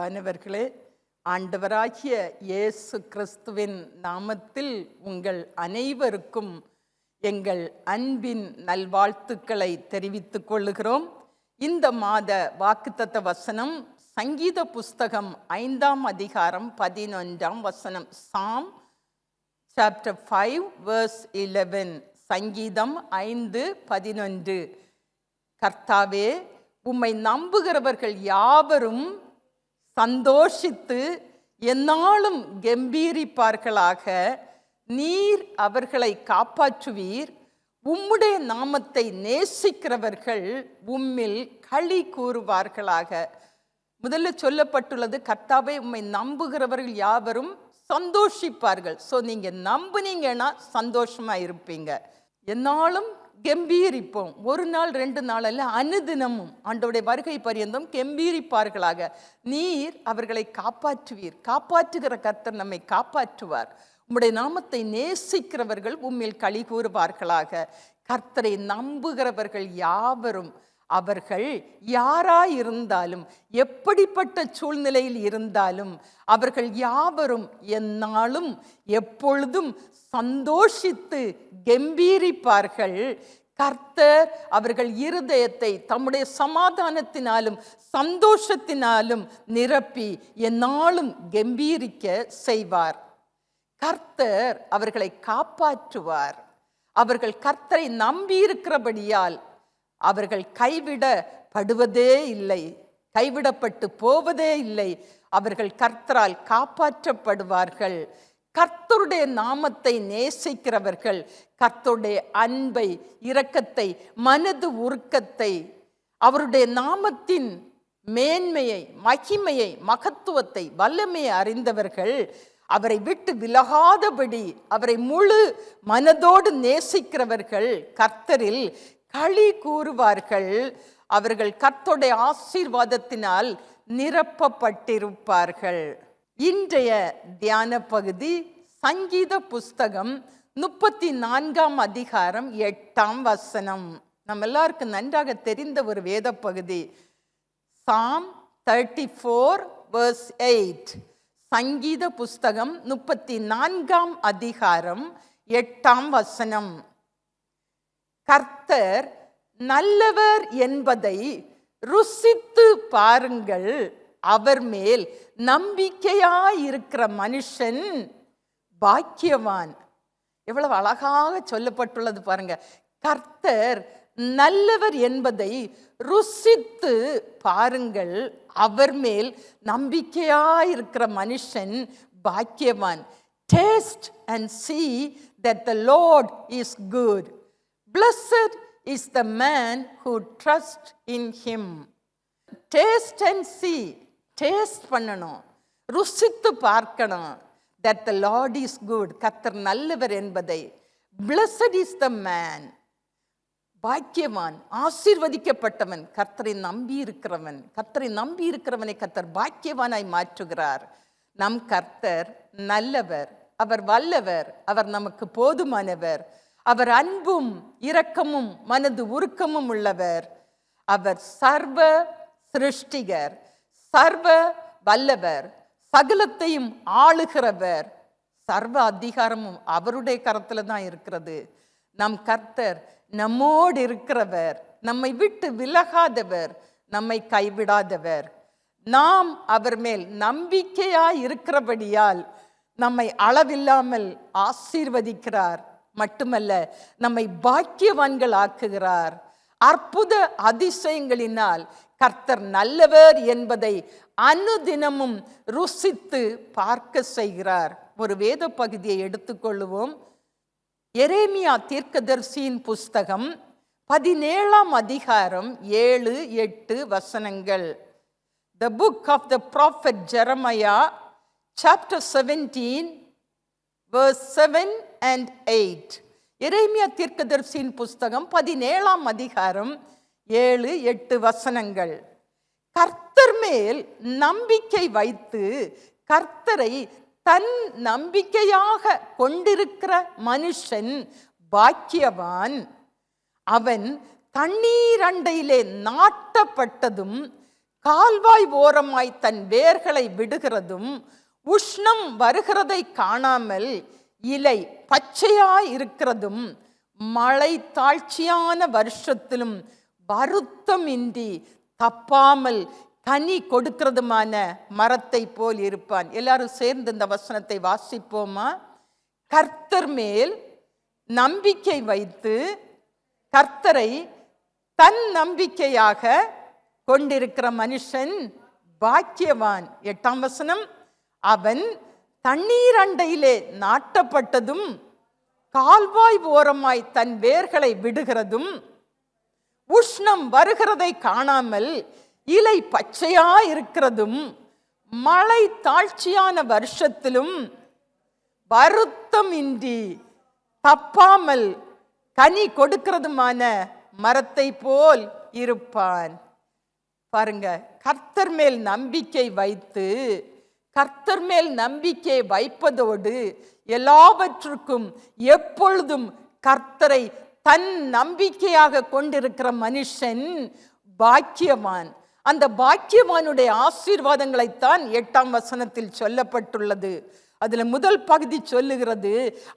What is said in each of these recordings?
அன்பானவர்களே, ஆண்டவராகிய இயேசு கிறிஸ்துவின் நாமத்தில் உங்கள் அனைவருக்கும் எங்கள் அன்பின் நல்வாழ்த்துக்களை தெரிவித்துக் கொள்ளுகிறோம். இந்த மாத வாக்குத்தத்த வசனம் சங்கீத புஸ்தகம் 5ஆம் அதிகாரம் 11ஆம் வசனம். சாம் சாப்டர் 5 verse 11. சங்கீதம் 5:11. கர்த்தாவே, உம்மை நம்புகிறவர்கள் யாவரும் சந்தோஷித்து எந்நாளும் கெம்பீரிப்பார்களாக. நீர் அவர்களை காப்பாற்றுவீர். உம்முடைய நாமத்தை நேசிக்கிறவர்கள் உம்மில் களி கூறுவார்களாக. முதல்ல சொல்லப்பட்டுள்ளது, கர்த்தாவே உம்மை நம்புகிறவர்கள் யாவரும் சந்தோஷிப்பார்கள். ஸோ நீங்க நம்புனீங்கன்னா சந்தோஷமா இருப்பீங்க. எந்நாளும் கெம்பீரிப்போம். ஒரு நாள் 2 நாள் அல்ல, அனுதினமும் ஆண்டவருடைய வருகை பரியந்தம் கெம்பீரிப்பார்களாக. நீர் அவர்களை காப்பாற்றுவீர். காப்பாற்றுகிற கர்த்தர் நம்மை காப்பாற்றுவார். உம்முடைய நாமத்தை நேசிக்கிறவர்கள் உம்மில் களி கூறுவார்களாக. கர்த்தரை நம்புகிறவர்கள் யாவரும், அவர்கள் யாராயிருந்தாலும் எப்படிப்பட்ட சூழ்நிலையில் இருந்தாலும், அவர்கள் யாவரும் எந்நாளும் எப்பொழுதும் சந்தோஷித்து கெம்பீரிப்பார்கள். கர்த்தர் அவர்கள் இருதயத்தை தம்முடைய சமாதானத்தினாலும் சந்தோஷத்தினாலும் நிரப்பி எந்நாளும் கெம்பீரிக்க செய்வார். கர்த்தர் அவர்களை காப்பாற்றுவார். அவர்கள் கர்த்தரை நம்பியிருக்கிறபடியால் அவர்கள் கைவிடப்படுவதே இல்லை, கைவிடப்பட்டு போவதே இல்லை. அவர்கள் கர்த்தரால் காப்பாற்றப்படுவார்கள். கர்த்தருடைய நாமத்தை நேசிக்கிறவர்கள் கர்த்தருடைய அன்பை, இரக்கத்தை, மனது உருக்கத்தை, அவருடைய நாமத்தின் மேன்மையை, மகிமையை, மகத்துவத்தை, வல்லமையை அறிந்தவர்கள் அவரை விட்டு விலகாதபடி அவரை முழு மனதோடு நேசிக்கிறவர்கள் கர்த்தரில் களி கூறுவார்கள். அவர்கள் கர்த்தருடைய ஆசீர்வாதத்தினால் நிரப்பப்பட்டிருப்பார்கள். இன்றைய தியான பகுதி சங்கீத புஸ்தகம் 34ஆம் அதிகாரம் 8ஆம் வசனம். நம்ம எல்லாருக்கும் நன்றாக தெரிந்த ஒரு வேத பகுதி. சாம் 34 verse 8. சங்கீத புஸ்தகம் 34ஆம் அதிகாரம் 8ஆம் வசனம். கர்த்தர் நல்லவர் என்பதை ருசித்து பாருங்கள். அவர் மேல் நம்பிக்கையாயிருக்கிற மனுஷன் பாக்கியவான். எவ்வளவு அழகாக சொல்லப்பட்டுள்ளது பாருங்க. கர்த்தர் நல்லவர் என்பதை ருசித்து பாருங்கள். அவர் மேல் நம்பிக்கையாயிருக்கிற மனுஷன் பாக்கியவான். Taste and see that the Lord is good. Blessed is the man who trusts in him. Taste and see. Taste பண்ணணும், ருசித்து பார்க்கணும். that the Lord is good. கர்த்தர் நல்லவர் என்பதை. Blessed is the man. பாக்கியவான், ஆசீர்வதிக்கப்பட்டவன், கர்த்தரை நம்பி இருக்கிறவன். கர்த்தரை நம்பி இருக்கிறவனை கர்த்தர் பாக்கியவானாய் மாற்றுகிறார். நம் கர்த்தர் நல்லவர், அவர் வல்லவர், அவர் நமக்கு போதுமானவர். அவர் அன்பும் இரக்கமும் மனது உருக்கமும் உள்ளவர். அவர் சர்வ சிருஷ்டிகர், சர்வ வல்லவர், சகலத்தையும் ஆளுகிறவர். சர்வ அதிகாரமும் அவருடைய கரத்துல தான் இருக்கிறது. நம் கர்த்தர் நம்மோடு இருக்கிறவர், நம்மை விட்டு விலகாதவர், நம்மை கைவிடாதவர். நாம் அவர் மேல் நம்பிக்கையாய் இருக்கிறபடியால் நம்மை அளவில்லாமல் ஆசீர்வதிக்கிறார். மட்டுமல்ல, நம்மை பாக்கியவான்கள் ஆக்குகிறார். அற்புத அதிசயங்களினால் கர்த்தர் நல்லவர் என்பதை அனுதினமும் ருசித்து பார்க்க செய்கிறார். ஒரு வேத பகுதியை எடுத்துக்கொள்வோம். எரேமியா தீர்க்கதரிசியின் புஸ்தகம் 17ஆம் அதிகாரம் 7-8 வசனங்கள். The book of the prophet Jeremiah, chapter 17 verse 7 and 8. எரேமியா தீர்க்கதரிசியின் புஸ்தகம் 17ஆம் அதிகாரம் 7-8 வசனங்கள். கர்த்தர் மேல் நம்பிக்கை வைத்து கர்த்தரை தன் நம்பிக்கையாக கொண்டிருக்கிற மனுஷன் பாக்கியவான். அவன் தண்ணீர் அண்டையிலே நாட்டப்பட்டதும் கால்வாய் ஓரமாய் தன் வேர்களை விடுகிறதும் உஷ்ணம் வருகிறதை காணாமல் இலை பச்சையாய் இருக்கிறதும் மழை தாழ்ச்சியான வருஷத்திலும் வருத்தமின்றி தப்பாமல் கனி கொடுக்கிறதுமான மரத்தை போல் இருப்பான். எல்லாரும் சேர்ந்து இந்த வசனத்தை வாசிப்போமா? கர்த்தர் மேல் நம்பிக்கை வைத்து கர்த்தரை தன் நம்பிக்கையாக கொண்டிருக்கிற மனுஷன் பாக்கியவான். 8ஆம் வசனம், அவன் தண்ணீர் அண்டையிலே நாட்டப்பட்டதும் கால்வாய் ஓரமாய் தன் வேர்களை விடுகிறதும் உஷ்ணம் வருகிறதை காணாமல் இலை பச்சையா இருக்கிறதும் மழை தாழ்ச்சியான வருஷத்திலும் வருத்தமின்றி தப்பாமல் கனி கொடுக்கிறதுமான மரத்தை போல் இருப்பான். பாருங்க, கர்த்தர் மேல் நம்பிக்கை வைத்து கர்த்தர் மேல் நம்பிக்கை வைப்பதோடு எல்லாவற்றுக்கும் எப்பொழுதும் கர்த்தரை தன் நம்பிக்கையாக கொண்டிருக்கிற மனுஷன் பாக்கியவான். அந்த பாக்கியவானுடைய ஆசீர்வாதங்களைத்தான் 8ஆம் வசனத்தில் சொல்லப்பட்டுள்ளது. அதுல முதல் பகுதி சொல்லுகிறது,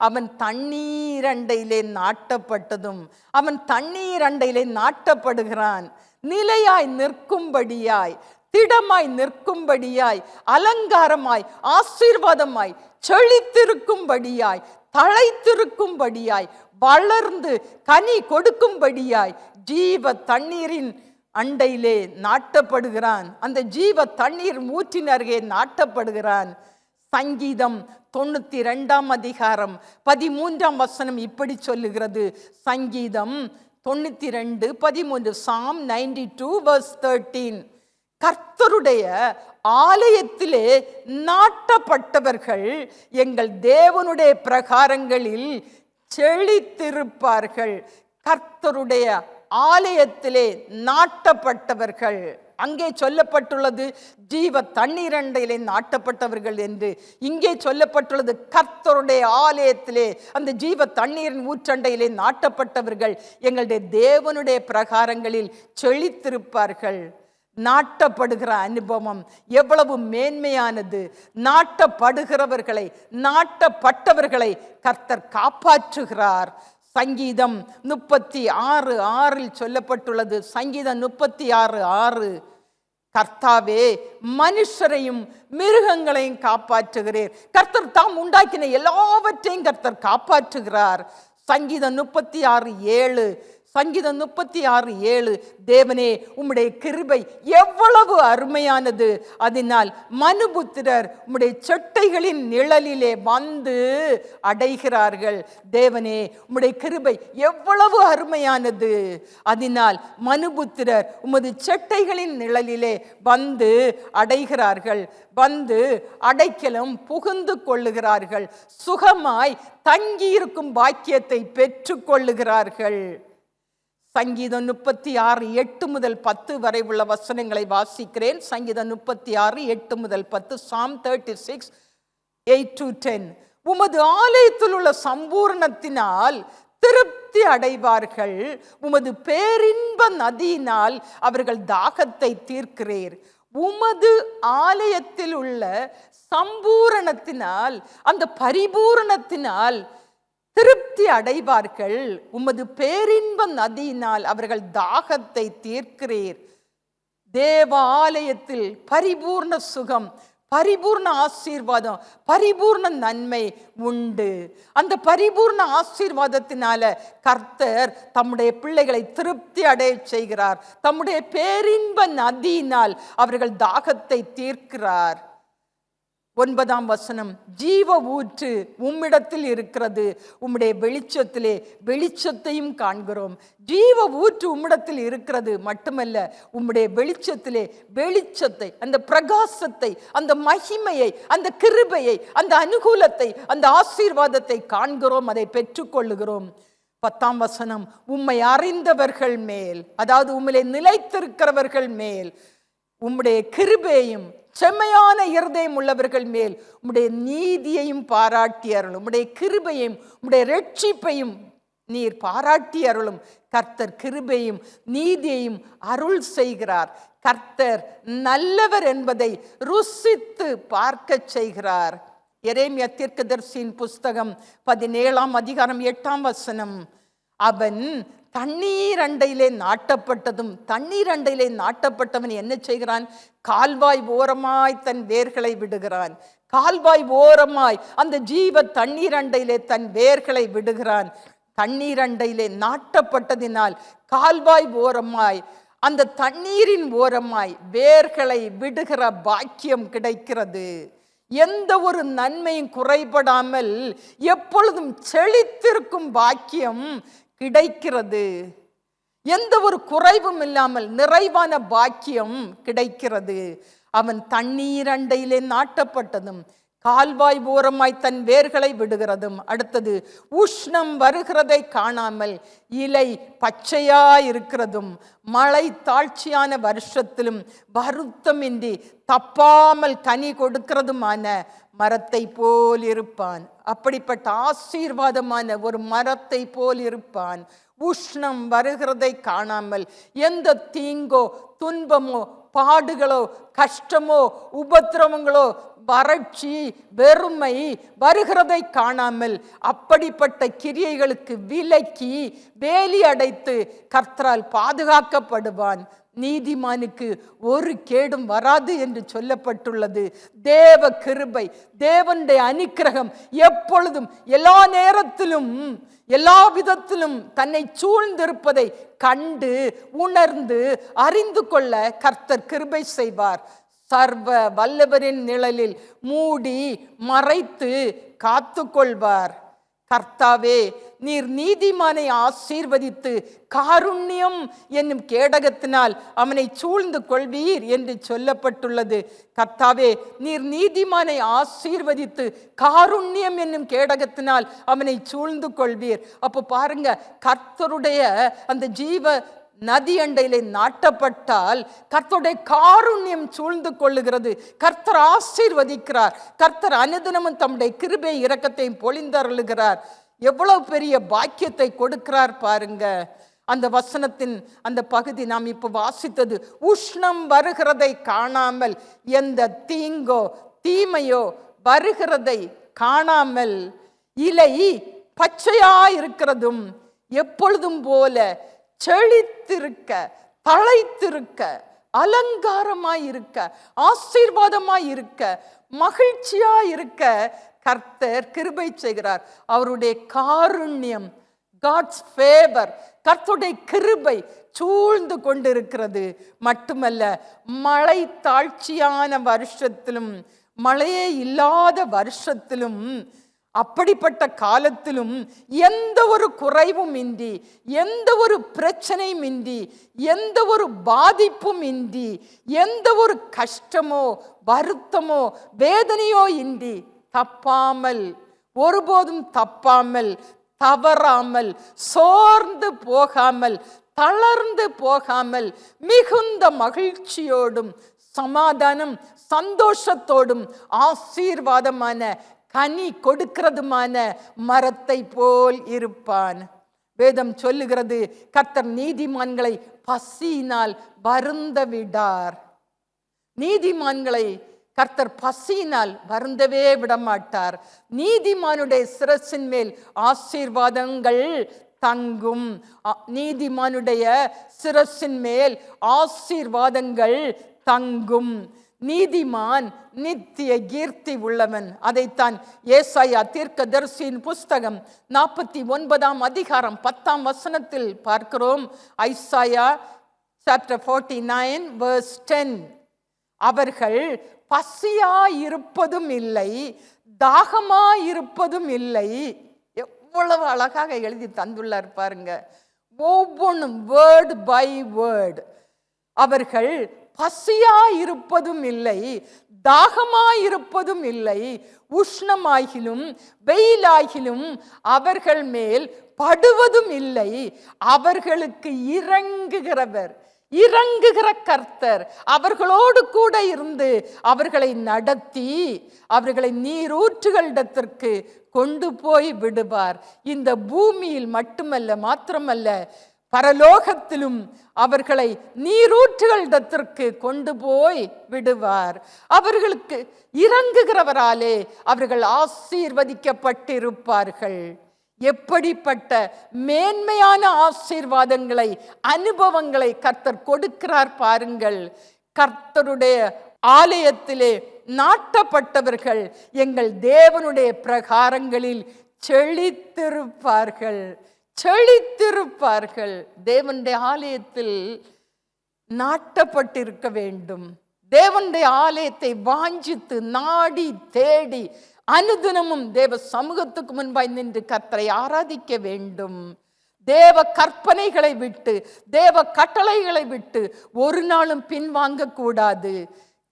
அவன் தண்ணீர் அண்டையிலே நாட்டப்பட்டதும். அவன் தண்ணீர் அண்டையிலே நாட்டப்படுகிறான், நிலையாய் நிற்கும்படியாய், திடமாய் நிற்கும்படியாய், அலங்காரமாய், ஆசீர்வாதமாய், செழித்திருக்கும்படியாய், தழைத்திருக்கும்படியாய், வளர்ந்து கனி கொடுக்கும்படியாய் ஜீவ தண்ணீரின் அண்டையிலே நாட்டப்படுகிறான். அந்த ஜீவ தண்ணீர் ஊற்றின் அருகே நாட்டப்படுகிறான். சங்கீதம் 92ஆம் அதிகாரம் 13ஆம் வசனம் இப்படி சொல்லுகிறது. சங்கீதம் 92:13, Psalm 92:13. கர்த்தருடைய ஆலயத்திலே நாட்டப்பட்டவர்கள் எங்கள் தேவனுடைய பிரகாரங்களில் செழித்திருப்பார்கள். கர்த்தருடைய ஆலயத்திலே நாட்டப்பட்டவர்கள், அங்கே சொல்லப்பட்டுள்ளது ஜீவ தண்ணீரண்டையிலே நாட்டப்பட்டவர்கள் என்று. இங்கே சொல்லப்பட்டுள்ளது கர்த்தருடைய ஆலயத்திலே அந்த ஜீவ தண்ணீரின் ஊற்றண்டையிலே நாட்டப்பட்டவர்கள் எங்களுடைய தேவனுடைய பிரகாரங்களில் செழித்திருப்பார்கள். நாட்டப்படுகிற அனுபவம் எவ்வளவு மேன்மையானது! நாட்டப்படுகிறவர்களை, நாட்டப்பட்டவர்களை கர்த்தர் காப்பாற்றுகிறார். சங்கீதம் 36:6 சொல்லப்பட்டுள்ளது. சங்கீதம் 36:6, கர்த்தாவே மனுஷரையும் மிருகங்களையும் காப்பாற்றுகிறீர். கர்த்தர் தாம் உண்டாக்கின எல்லாவற்றையும் கர்த்தர் காப்பாற்றுகிறார். சங்கீதம் 36:7, சங்கீதம் 36:7, தேவனே உம்முடைய கிருபை எவ்வளவு அருமையானது, அதனால் மனுபுத்திரர் உம்முடைய செட்டைகளின் நிழலிலே வந்து அடைகிறார்கள். தேவனே உம்முடைய கிருபை எவ்வளவு அருமையானது, அதனால் மனுபுத்திரர் உமது செட்டைகளின் நிழலிலே வந்து அடைகிறார்கள், வந்து அடைக்கலம் புகுந்து கொள்ளுகிறார்கள், சுகமாய் தங்கியிருக்கும் பாக்கியத்தை பெற்று கொள்ளுகிறார்கள். சங்கீதம் 36:8 முதல் 10 வரை உள்ள வசனங்களை வாசிக்கிறேன். சங்கீதம் 36:8-10, Psalm 36:8-10. உமது ஆலயத்தில் உள்ள சம்பூர்ணத்தினால் திருப்தி அடைவார்கள், உமது பேரின்ப நதியினால் அவர்கள் தாகத்தை தீர்க்கிறீர். உமது ஆலயத்தில் உள்ள சம்பூரணத்தினால், அந்த பரிபூரணத்தினால் திருப்தி அடைவார்கள், உமது பேரின்ப நதியினால் அவர்கள் தாகத்தை தீர்க்கிறீர். தேவ ஆலயத்தில் பரிபூர்ண சுகம், பரிபூர்ண ஆசீர்வாதம், பரிபூர்ண நன்மை உண்டு. அந்த பரிபூர்ண ஆசீர்வாதத்தினால கர்த்தர் தம்முடைய பிள்ளைகளை திருப்தி அடைய செய்கிறார். தம்முடைய பேரின்ப நதியினால் அவர்கள் தாகத்தை தீர்க்கிறார். 9ஆம் வசனம், ஜீவ ஊற்று உம்மிடத்தில் இருக்கிறது, உம்முடைய வெளிச்சத்திலே வெளிச்சத்தையும் காண்கிறோம். ஜீவ ஊற்று உம்மிடத்தில் இருக்கிறது மட்டுமல்ல, உம்முடைய வெளிச்சத்திலே வெளிச்சத்தை, அந்த பிரகாசத்தை, அந்த மகிமையை, அந்த கிருபையை, அந்த அனுகூலத்தை, அந்த ஆசீர்வாதத்தை காண்கிறோம், அதை பெற்றுக்கொள்ளுகிறோம். 10ஆம் வசனம், உம்மை அறிந்தவர்கள் மேல், அதாவது உம்மிலே நிலைத்திருக்கிறவர்கள் மேல் உம்முடைய கிருபையையும் செம்மையான இருதயம் உள்ளவர்கள் மேல் உம்முடைய நீதியையும் பாராட்டி அருளும். உம்முடைய கிருபையையும் உம்முடைய ரட்சிப்பையும் நீர் பாராட்டி அருளும். கர்த்தர் கிருபையும் நீதியையும் அருள் செய்கிறார். கர்த்தர் நல்லவர் என்பதை ருசித்து பார்க்க செய்கிறார். எரேமியா தீர்க்கதரிசியின் புஸ்தகம் 17ஆம் அதிகாரம் 8ஆம் வசனம். அவன் தண்ணீர் அண்டையிலே நாட்டப்பட்டதும், தண்ணீர் அண்டையிலே நாட்டப்பட்டவன் என்ன செய்கிறான்? கால்வாய் ஓரமாய் தன் வேர்களை விடுகிறான். கால்வாய் ஓரமாய் அந்த ஜீவ தண்ணீர் அண்டையிலே தன் வேர்களை விடுகிறான். தண்ணீர் அண்டையிலே நாட்டப்பட்டதினால் கால்வாய் ஓரமாய், அந்த தண்ணீரின் ஓரமாய் வேர்களை விடுகிற பாக்கியம் கிடைக்கிறது. எந்த ஒரு நன்மையும் குறைபடாமல் எப்பொழுதும் செழித்திருக்கும் பாக்கியம் கிடைக்கிறது. எந்த ஒரு குறைவும் இல்லாமல் நிறைவான பாக்கியம் கிடைக்கிறது. அவன் தண்ணீர் அண்டையிலே நாட்டப்பட்டதும் கால்வாய் ஓரமாய் தன் வேர்களை விடுகிறதும். அடுத்தது, உஷ்ணம் வருகிறதை காணாமல் இலை பச்சையாயிருக்கிறதும், மழை தாழ்ச்சியான வருஷத்திலும் வருத்தமின்றி தப்பாமல் கனி கொடுக்கிறதுமான மரத்தை போல் இருப்பான். அப்படிப்பட்ட ஆசீர்வாதமான ஒரு மரத்தை போல் இருப்பான். உஷ்ணம் வருகிறதை காணாமல், எந்த தீங்கோ துன்பமோ பாடுகளோ கஷ்டமோ உபத்திரவங்களோ வறட்சி வெறுமை வருகிறதை காணாமல், அப்படிப்பட்ட கிரியைகளுக்கு விலக்கி வேலி அடைத்து கர்த்தரால் பாதுகாக்கப்படுவான். நீதிமானுக்கு ஒரு கேடும் வராது என்று சொல்லப்பட்டுள்ளது. தேவ கிருபை, தேவனுடைய அனுக்கிரகம் எப்பொழுதும் எல்லா நேரத்திலும் எல்லா விதத்திலும் தன்னை சூழ்ந்திருப்பதை கண்டு உணர்ந்து அறிந்து கொள்ள கர்த்தர் கிருபை செய்வார். சர்வ வல்லவரின் நிழலில் மூடி மறைத்து காத்து கொள்வார். கர்த்தாவே, நீர் நீதிமானை ஆசீர்வதித்து காருண்யம் என்னும் கேடகத்தினால் அவனை சூழ்ந்து கொள்வீர் என்று சொல்லப்பட்டுள்ளது. கர்த்தாவே, நீர் நீதிமானை ஆசீர்வதித்து காருண்யம் என்னும் கேடகத்தினால் அவனை சூழ்ந்து கொள்வீர். அப்போ பாருங்க, கர்த்தருடைய அந்த ஜீவ நதி அண்டையிலே நாட்டப்பட்டால் கர்த்தருடைய காருண்யம் சூழ்ந்து கொள்ளுகிறது. கர்த்தர் ஆசீர்வதிக்கிறார். கர்த்தர் அனுதினமும் தம்முடைய கிருபை இரக்கத்தையும் பொழிந்தருளுகிறார். எவ்வளவு பெரிய பாக்கியத்தை கொடுக்கிறார் பாருங்க. அந்த வசனத்தின் அந்த பகுதி நாம் இப்போ வாசித்தது, உஷ்ணம் வருகிறதை காணாமல், எந்த தீங்கோ தீமையோ வருகிறதை காணாமல், இலை பச்சையாயிருக்கிறதும் எப்பொழுதும் போல செழித்திருக்க, தழைத்திருக்க, அலங்காரமாயிருக்க, ஆசீர்வாதமாயிருக்க, மகிழ்ச்சியாயிருக்க கர்த்தர் கிருபை செய்கிறார். அவருடைய காருண்யம், காட்ஸ் ஃபேவர், கர்த்தருடைய கிருபை சூழ்ந்து கொண்டிருக்கிறது. மட்டுமல்ல, மழை தாழ்ச்சியான வருஷத்திலும் மழையே இல்லாத வருஷத்திலும் அப்படிப்பட்ட காலத்திலும் எந்த ஒரு குறைவும் இன்றி, எந்த ஒரு பிரச்சனையும் இன்றி, எந்த ஒரு பாதிப்பும் இன்றி, எந்த ஒரு கஷ்டமோ வருத்தமோ வேதனையோ இன்றி தப்பாமல், ஒருபோதும் தப்பாமல், தவறாமல், சோர்ந்து போகாமல், தளர்ந்து போகாமல், மிகுந்த மகிழ்ச்சியோடும் சமாதானம் சந்தோஷத்தோடும் ஆசீர்வாதமான கனி கொடுக்கிறதுமான மரத்தை போல் இருப்பான். வேதம் சொல்லுகிறது, கர்த்தர் நீதிமான்களை பசியினால் வருந்த விடார். நீதிமான்களை கர்த்தர் பசியினால் வருந்தவே விடமாட்டார். நீதிமானுடைய சிரசின் மேல் ஆசீர்வாதங்கள் தங்கும். நீதிமானுடைய சிரசின் மேல் ஆசீர்வாதங்கள் தங்கும். நீதிமான் நித்திய கீர்த்தி உள்ளவன். அதைத்தான் ஏசாயா தீர்க்கதரிசியின் புஸ்தகம் 49ஆம் அதிகாரம் 10ஆம் வசனத்தில் பார்க்கிறோம். Isaiah chapter 49 verse 10. அவர்கள் பசியாயிருப்பதும் இல்லை, தாகமாயிருப்பதும் இல்லை. எவ்வளவு அழகாக எழுதி தந்துள்ளார் பாருங்க. ஒவ்வொன்றும் வேர்டு பை வேர்டு. அவர்கள் பசியாயிருப்பதும் இல்லை, தாகமாயிருப்பதும் இல்லை, உஷ்ணமாகிலும் வெயிலாகிலும் அவர்கள் மேல் படுவதும் இல்லை. அவர்களுக்கு இறங்குகிற கர்த்தர் அவர்களோடு கூட இருந்து அவர்களை நடத்தி அவர்களை நீரூற்றுகளிடத்திற்கு கொண்டு போய் விடுவார். இந்த பூமியில் மாத்திரமல்ல பரலோகத்திலும் அவர்களை நீரூற்றுகளிடத்திற்கு கொண்டு போய் விடுவார். அவர்களுக்கு இறங்குகிறவராலே அவர்கள் ஆசீர்வதிக்கப்பட்டிருப்பார்கள். எப்படிப்பட்ட மேன்மையான ஆசீர்வாதங்களை, அனுபவங்களை கர்த்தர் கொடுக்கிறார் பாருங்கள். கர்த்தருடைய ஆலயத்திலே நாட்டப்பட்டவர்கள் எங்கள் தேவனுடைய பிரகாரங்களில் செழித்திருப்பார்கள். தேவனுடைய ஆலயத்தில் நாட்டப்பட்டிருக்க வேண்டும். தேவனுடைய ஆலயத்தை வாஞ்சித்து நாடி தேடி அனுதினமும் தேவ சமூகத்துக்கு முன்பாய் நின்று கர்த்தரை ஆராதிக்க வேண்டும். தேவ கற்பனைகளை விட்டு, தேவ கட்டளைகளை விட்டு ஒரு நாளும் பின்வாங்க கூடாது.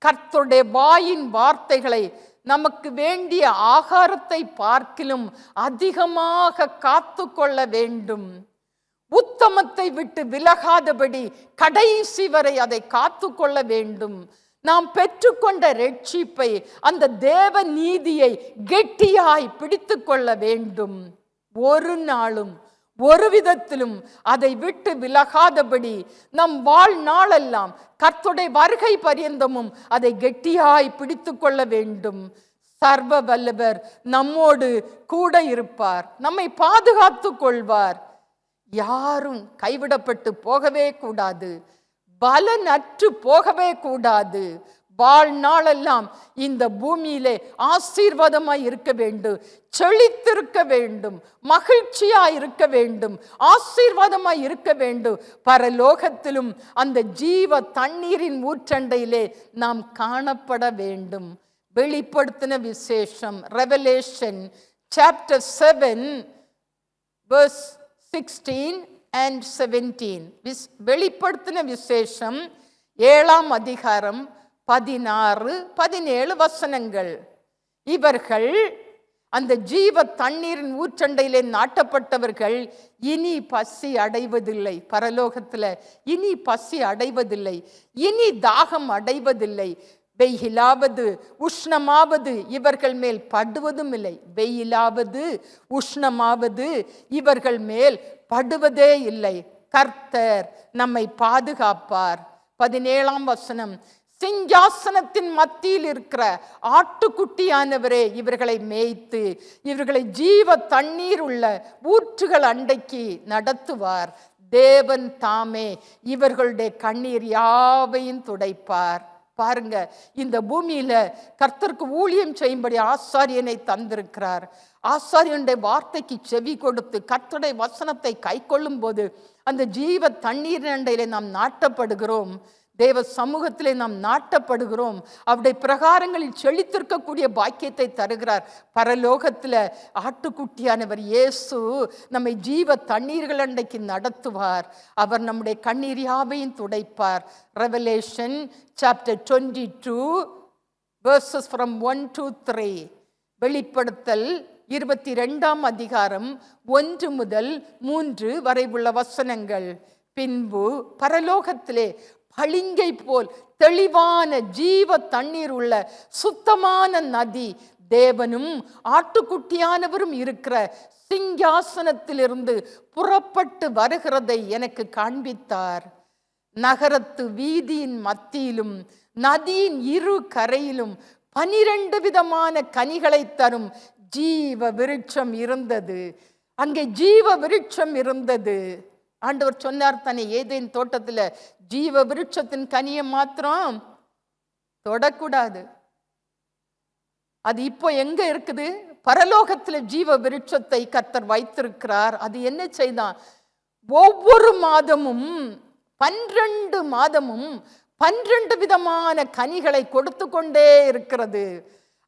கர்த்தருடைய வாயின் வார்த்தைகளை நமக்கு வேண்டிய ஆகாரத்தை பார்க்கிலும் அதிகமாக காத்து கொள்ள வேண்டும். உத்தமத்தை விட்டு விலகாதபடி கடைசி வரை அதை காத்து கொள்ள வேண்டும். நாம் பெற்றுக்கொண்ட ரட்சிப்பை, அந்த தேவ நீதியை கெட்டியாய் பிடித்து கொள்ள வேண்டும். ஒரு நாளும் ஒரு விதத்திலும் அதை விட்டு விலகாதபடி நம் வாழ்நாளெல்லாம் கர்த்தருடைய வருகை பரியந்தமும் அதை கெட்டியாய் பிடித்து கொள்ள வேண்டும். சர்வ வல்லவர் நம்மோடு கூட இருப்பார், நம்மை பாதுகாத்து கொள்வார். யாரும் கைவிடப்பட்டு போகவே கூடாது, பலனற்று போகவே கூடாது. வாழ்நாளெல்லாம் இந்த பூமியிலே ஆசீர்வாதமாய் இருக்க வேண்டும், செழித்திருக்க வேண்டும், மகிழ்ச்சியாய் இருக்க வேண்டும், ஆசீர்வாதமாய் இருக்க வேண்டும். பரலோகத்திலும் அந்த ஜீவ தண்ணீரின் ஊற்றண்டையிலே நாம் காணப்பட வேண்டும். வெளிப்படுத்தின விசேஷம், ரெவலேஷன் சாப்டர் 7 verse 16 and 17. வெளிப்படுத்தின விசேஷம் 7ஆம் அதிகாரம் 16, 17 வசனங்கள். இவர்கள் அந்த ஜீவ தண்ணீரின் ஊற்றண்டையிலே நாட்டப்பட்டவர்கள் இனி பசி அடைவதில்லை. பரலோகத்தில் இனி பசி அடைவதில்லை, இனி தாகம் அடைவதில்லை. வெயிலாவது உஷ்ணமாவது இவர்கள் மேல் படுவதும் இல்லை. வெயிலாவது உஷ்ணமாவது இவர்கள் மேல் படுவதே இல்லை. கர்த்தர் நம்மை பாதுகாப்பார். 17ஆம் வசனம், சிங்காசனத்தின் மத்தியில் இருக்கிற ஆட்டுக்குட்டியானவரே இவர்களை மேய்த்து இவர்களை ஜீவ தண்ணீர் உள்ள ஊற்றுகள் அண்டைக்கு நடத்துவார். தேவன் தாமே இவர்களுடைய கண்ணீர் யாவையும் துடைப்பார். பாருங்க, இந்த பூமியில கர்த்தருக்கு ஊழியம் செய்யும்படி ஆசாரியனை தந்திருக்கிறார். ஆசாரியனுடைய வார்த்தைக்கு செவி கொடுத்து கர்த்தருடைய வசனத்தை கை கொள்ளும் போது அந்த ஜீவ தண்ணீர் அண்டையிலே நாம் நாட்டப்படுகிறோம். தேவ சமூகத்திலே நாம் நாட்டப்படுகிறோம். அவருடைய பிரகாரங்களில் செழித்திருக்கக்கூடிய பாக்கியத்தை தருகிறார். பரலோகத்தில் ஆட்டுக்குட்டியானவர் இயேசு நம்மை ஜீவ தண்ணீர்கள் அண்டைக்கு நடத்துவார். அவர் நம்முடைய கண்ணீர் யாவையும் துடைப்பார். Revelation chapter 22 verses from 1 to 3. வெளிப்படுத்தல் 22ஆம் அதிகாரம் 1 முதல் 3 வரை உள்ள வசனங்கள். பின்பு பரலோகத்திலே பளிங்கை போல் தெளிவான ஜீவ தண்ணீர் உள்ள சுத்தமான நதி தேவனும் ஆட்டுக்குட்டியானவரும் இருக்கிற சிங்காசனத்திலிருந்து புறப்பட்டு வருகிறதை எனக்கு காண்பித்தார். நகரத்து வீதியின் மத்தியிலும் நதியின் இரு கரையிலும் 12 விதமான கனிகளை தரும் ஜீவ விருட்சம் இருந்தது. அங்கே ஜீவ விருட்சம் இருந்தது. ஆண்டவர் சொன்னார் தானே, ஏதேன் தோட்டத்தில் ஜீவ விருட்சத்தின் கனியை மாத்திரம் தொடக்கூடாது. அது இப்போ எங்க இருக்குது? பரலோகத்தில் ஜீவ விருட்சத்தை கர்த்தர் வைத்திருக்கிறார். அது என்ன செய்தான்? ஒவ்வொரு மாதமும் 12 மாதமும் 12 விதமான கனிகளை கொடுத்து கொண்டே இருக்கிறது.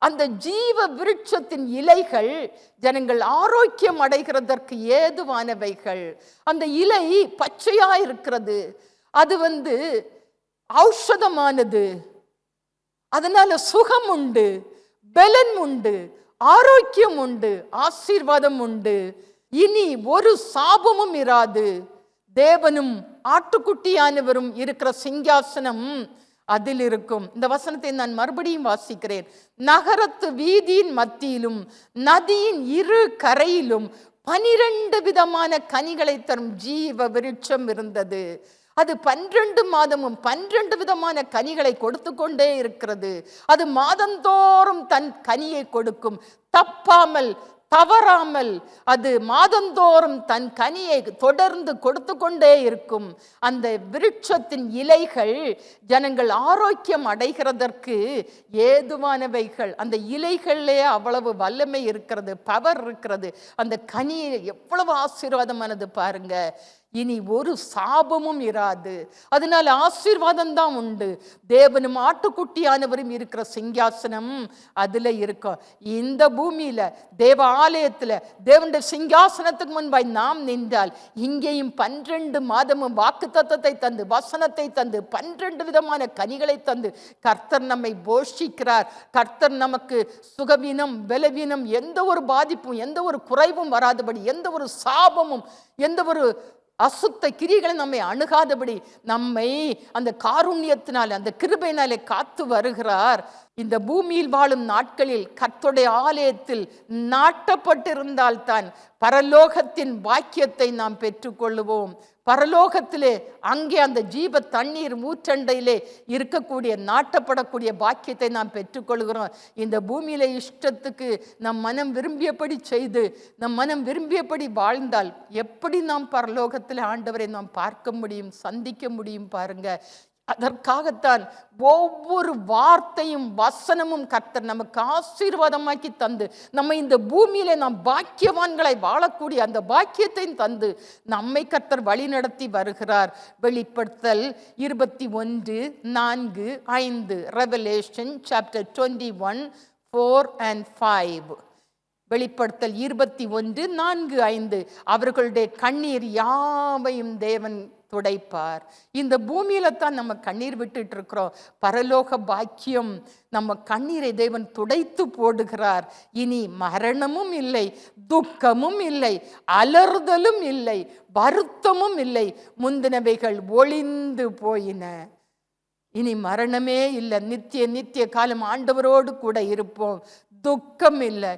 அந்த ஜீவ விருட்சத்தின் இலைகள் ஜனங்கள் ஆரோக்கியம் அடைகிறதற்கு ஏதுவானவைகள். அந்த இலை பச்சையா இருக்கிறது. அது ஔஷதமானது. அதனால சுகம் உண்டு, பலன் உண்டு, ஆரோக்கியம் உண்டு, ஆசீர்வாதம் உண்டு. இனி ஒரு சாபமும் இராது. தேவனும் ஆட்டுக்குட்டியானவரும் இருக்கிற சிங்காசனம் அதில் இருக்கும். இந்த வசனத்தை நான் மறுபடியும் வாசிக்கிறேன். நகரத்து வீதியின் மத்தியிலும் நதியின் இரு கரையிலும் 12 விதமான கனிகளை தரும் ஜீவ விருட்சம் இருந்தது. அது 12 மாதமும் 12 விதமான கனிகளை கொடுத்து கொண்டே இருக்கிறது. அது மாதந்தோறும் தன் கனியை கொடுக்கும், தப்பாமல் தவறாமல் அது மாதந்தோறும் தன் கனியை தொடர்ந்து கொடுத்து கொண்டே இருக்கும். அந்த விருட்சத்தின் இலைகள் ஜனங்கள் ஆரோக்கியம் அடைகிறதற்கு ஏதுவானவைகள். அந்த இலைகளிலே அவ்வளவு வல்லமை இருக்கிறது, பவர் இருக்கிறது. அந்த கனி எவ்வளவு ஆசீர்வாதமானது பாருங்க. இனி ஒரு சாபமும் இராது. அதனால ஆசீர்வாதம் தான் உண்டு. தேவனும் ஆட்டுக்குட்டியானவரும் இருக்கிற சிங்காசனம் அதுல இருக்கும். இந்த பூமியில தேவ ஆலயத்துல தேவனுடைய சிங்காசனத்துக்கு முன்பாய் நாம் நின்றால் இங்கேயும் 12 மாதமும் வாக்கு தத்தத்தை தந்து, வசனத்தை தந்து, 12 விதமான கனிகளை தந்து கர்த்தர் நம்மை போஷிக்கிறார். கர்த்தர் நமக்கு சுகவீனம், பலவீனம், எந்த ஒரு பாதிப்பும் எந்த ஒரு குறைவும் வராதபடி, எந்த ஒரு சாபமும் எந்த ஒரு அசுத்த கிரிகளை நம்மை அணுகாதபடி நம்மை அந்த காருண்யத்தினாலே அந்த கிருபையினாலே காத்து வருகிறார். இந்த பூமியில் வாழும் நாட்களில் கர்த்தருடைய ஆலயத்தில் நாட்டப்பட்டிருந்தால் தான் பரலோகத்தின் பாக்கியத்தை நாம் பெற்றுக்கொள்ளுவோம். பரலோகத்திலே அங்கே அந்த ஜீவ தண்ணீர் ஊற்றண்டையிலே இருக்கக்கூடிய நாட்டப்படக்கூடிய பாக்கியத்தை நாம் பெற்றுக்கொள்கிறோம். இந்த பூமியில இஷ்டத்துக்கு நம் மனம் விரும்பியபடி செய்து நம் மனம் விரும்பியபடி வாழ்ந்தால் எப்படி நாம் பரலோகத்தில் ஆண்டவரை நாம் பார்க்க முடியும், சந்திக்க முடியும்? பாருங்க. அதற்காகத்தான் ஒவ்வொரு வார்த்தையும் வசனமும் கர்த்தர் நமக்கு ஆசீர்வாதமாக்கி தந்து நம்ம இந்த பூமியிலே நாம் பாக்கியவான்களை வாழக்கூடிய அந்த பாக்கியத்தை தந்து நம்மை கர்த்தர் வழி நடத்தி வருகிறார். வெளிப்படுத்தல் 21:4-5 ரெவலேஷன் சாப்டர் 21:4 and 5. வெளிப்படுத்தல் 21:4-5. அவர்களுடைய கண்ணீர் யாவையும் தேவன் துடைப்பார். இந்த பூமியில தான் நம்ம கண்ணீர் விட்டுட்டு இருக்கிறோம். பரலோக பாக்கியம் நம்ம கண்ணீரை தேவன் துடைத்து போடுகிறார். இனி மரணமும் இல்லை, துக்கமும் இல்லை, அலறுதலும் இல்லை, வருத்தமும் இல்லை. முந்தினவைகள் ஒளிந்து போயின. இனி மரணமே இல்லை. நித்திய காலம் ஆண்டவரோடு கூட இருப்போம். துக்கம் இல்லை.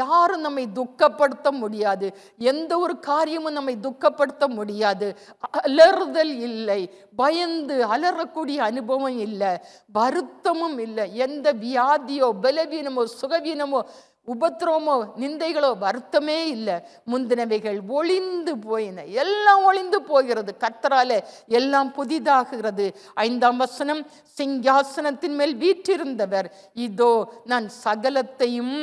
யாரும் நம்மை துக்கப்படுத்த முடியாது. எந்த ஒரு காரியமும் நம்மை துக்கப்படுத்த முடியாது. அலறுதல் இல்லை, பயந்து அலறக்கூடிய அனுபவம் இல்லை, வருத்தமும் இல்லை. எந்த வியாதியோ பலவீனமோ சுகவீனமோ உபத்திரமோ நிந்தைகளோ வருத்தமே இல்லை. முந்தினவைகள் ஒளிந்து போயின. எல்லாம் ஒளிந்து போகிறது. கர்த்தராலே எல்லாம் புதிதாகிறது. 5ஆம் வசனம். சிங்காசனத்தின் மேல் வீற்றிருந்தவர், இதோ நான் சகலத்தையும்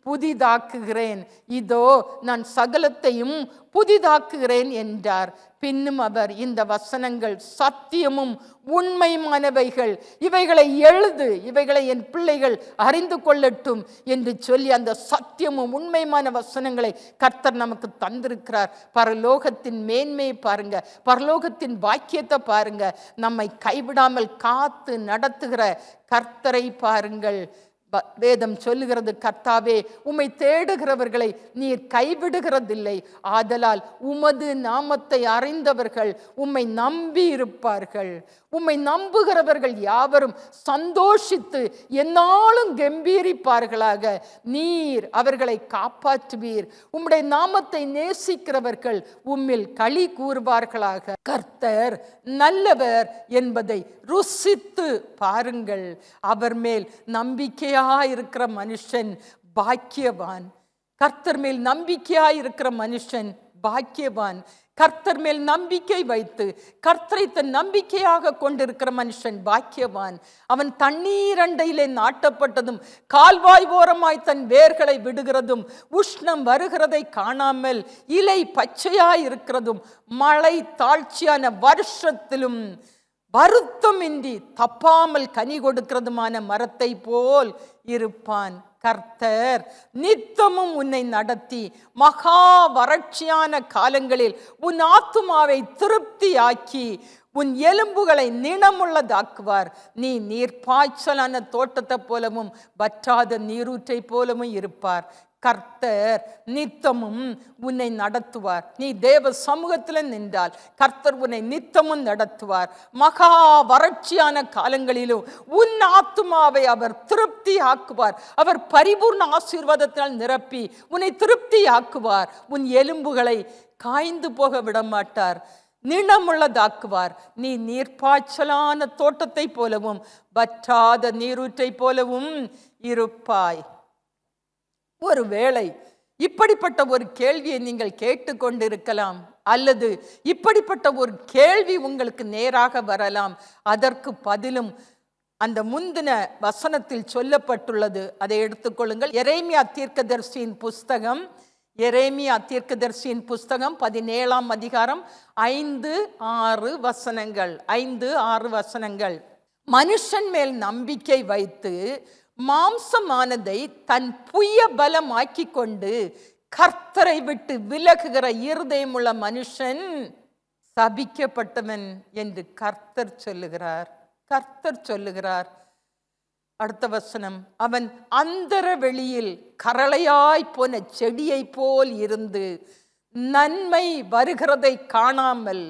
புதிதாக்குகிறேன், இதோ நான் சகலத்தையும் புதிதாக்குகிறேன் என்றார். பின்னும் அவர், இந்த வசனங்கள் சத்தியமும் உண்மையானவைகள், இவைகளை எழுது, இவைகளை என் பிள்ளைகள் அறிந்து கொள்ளட்டும் என்று சொல்லி அந்த சத்தியமும் உண்மையான வசனங்களை கர்த்தர் நமக்கு தந்திருக்கிறார். பரலோகத்தின் மேன்மையை பாருங்க, பரலோகத்தின் பாக்கியத்தை பாருங்க. நம்மை கைவிடாமல் காத்து நடத்துகிற கர்த்தரை பாருங்கள். வேதம் சொல்லுகிறது, கர்த்தாவே உம்மை தேடுகிறவர்களை நீர் கைவிடுகிறதில்லை, ஆதலால் உமது நாமத்தை அறிந்தவர்கள் உம்மை நம்பி இருப்பார்கள். உம்மை நம்புகிறவர்கள் யாவரும் சந்தோஷித்து என்னாலும் கம்பீரிப்பார்களாக. நீர் அவர்களை காப்பாற்றுவீர். உம்முடைய நாமத்தை நேசிக்கிறவர்கள் உம்மில் களி கூறுவார்களாக. கர்த்தர் நல்லவர் என்பதை ருசித்து பாருங்கள். அவர் மேல் நம்பிக்கையாயிருக்கிற மனுஷன் பாக்கியவான். கர்த்தர் மேல் நம்பிக்கையாயிருக்கிற மனுஷன் பாக்கியவான். கர்த்தர் மேல் நம்பிக்கை வைத்து கர்த்தரை தன் நம்பிக்கையாக கொண்டிருக்கிற மனுஷன் பாக்கியவான். அவன் தண்ணீர் அண்டையிலே நாட்டப்பட்டதும் கால்வாய் ஓரமாய் தன் வேர்களை விடுகிறதும் உஷ்ணம் வருகிறதை காணாமல் இலை பச்சையாய் இருக்கிறதும் மழை தாழ்ச்சியான வருஷத்திலும் வருத்தமின்றி தப்பாமல் கனி கொடுக்கிறதுமான மரத்தை போல் இருப்பான். கர்த்தர் நித்தமும் உன்னை நடத்தி மகா வறட்சியான காலங்களில் உன் ஆத்துமாவை திருப்தியாக்கி உன் எலும்புகளை நிணமுள்ளதாக்குவார். நீ நீர்ப்பாய்ச்சலான தோட்டத்தை போலவும் வற்றாத நீரூற்றை போலவும் இருப்பார். கர்த்தர் நித்தமும் உன்னை நடத்துவார். நீ தேவ சமூகத்தில் நின்றால் கர்த்தர் உன்னை நித்தமும் நடத்துவார். மகா வறட்சியான காலங்களிலும் உன் ஆத்துமாவை அவர் திருப்தி ஆக்குவார். அவர் பரிபூர்ண ஆசீர்வாதத்தினால் நிரப்பி உன்னை திருப்தி ஆக்குவார். உன் எலும்புகளை காய்ந்து போக விடமாட்டார், நிணமுள்ளதாக்குவார். நீ நீர்ப்பாய்ச்சலான தோட்டத்தை போலவும் வற்றாத நீரூற்றை போலவும் இருப்பாய். ஒருவேளை இப்படிப்பட்ட ஒரு கேள்வியை நீங்கள் கேட்டுக்கொண்டிருக்கலாம், அல்லது இப்படிப்பட்ட ஒரு கேள்வி உங்களுக்கு நேராக வரலாம். அதற்கு பதிலும் அந்த முந்தின வசனத்தில் சொல்லப்பட்டுள்ளது. அதை எடுத்துக்கொள்ளுங்கள். எரேமியா தீர்க்கதரிசியின் புஸ்தகம், எரேமியா தீர்க்கதரிசியின் புஸ்தகம் 17ஆம் அதிகாரம் 5-6 வசனங்கள். 5-6 வசனங்கள். மனுஷன் மேல் நம்பிக்கை வைத்து மாம்சமானதை தன் புய பலமாக்கி கொண்டு கர்த்தரை விட்டு விலகுகிற இருதயமுள்ள மனுஷன் சபிக்கப்பட்டவன் என்று கர்த்தர் சொல்லுகிறார். கர்த்தர் சொல்லுகிறார். அடுத்த வசனம், அவன் அந்தர வெளியில் கரளையாய் போன செடியை போல் இருந்து நன்மை வருகிறதை காணாமல்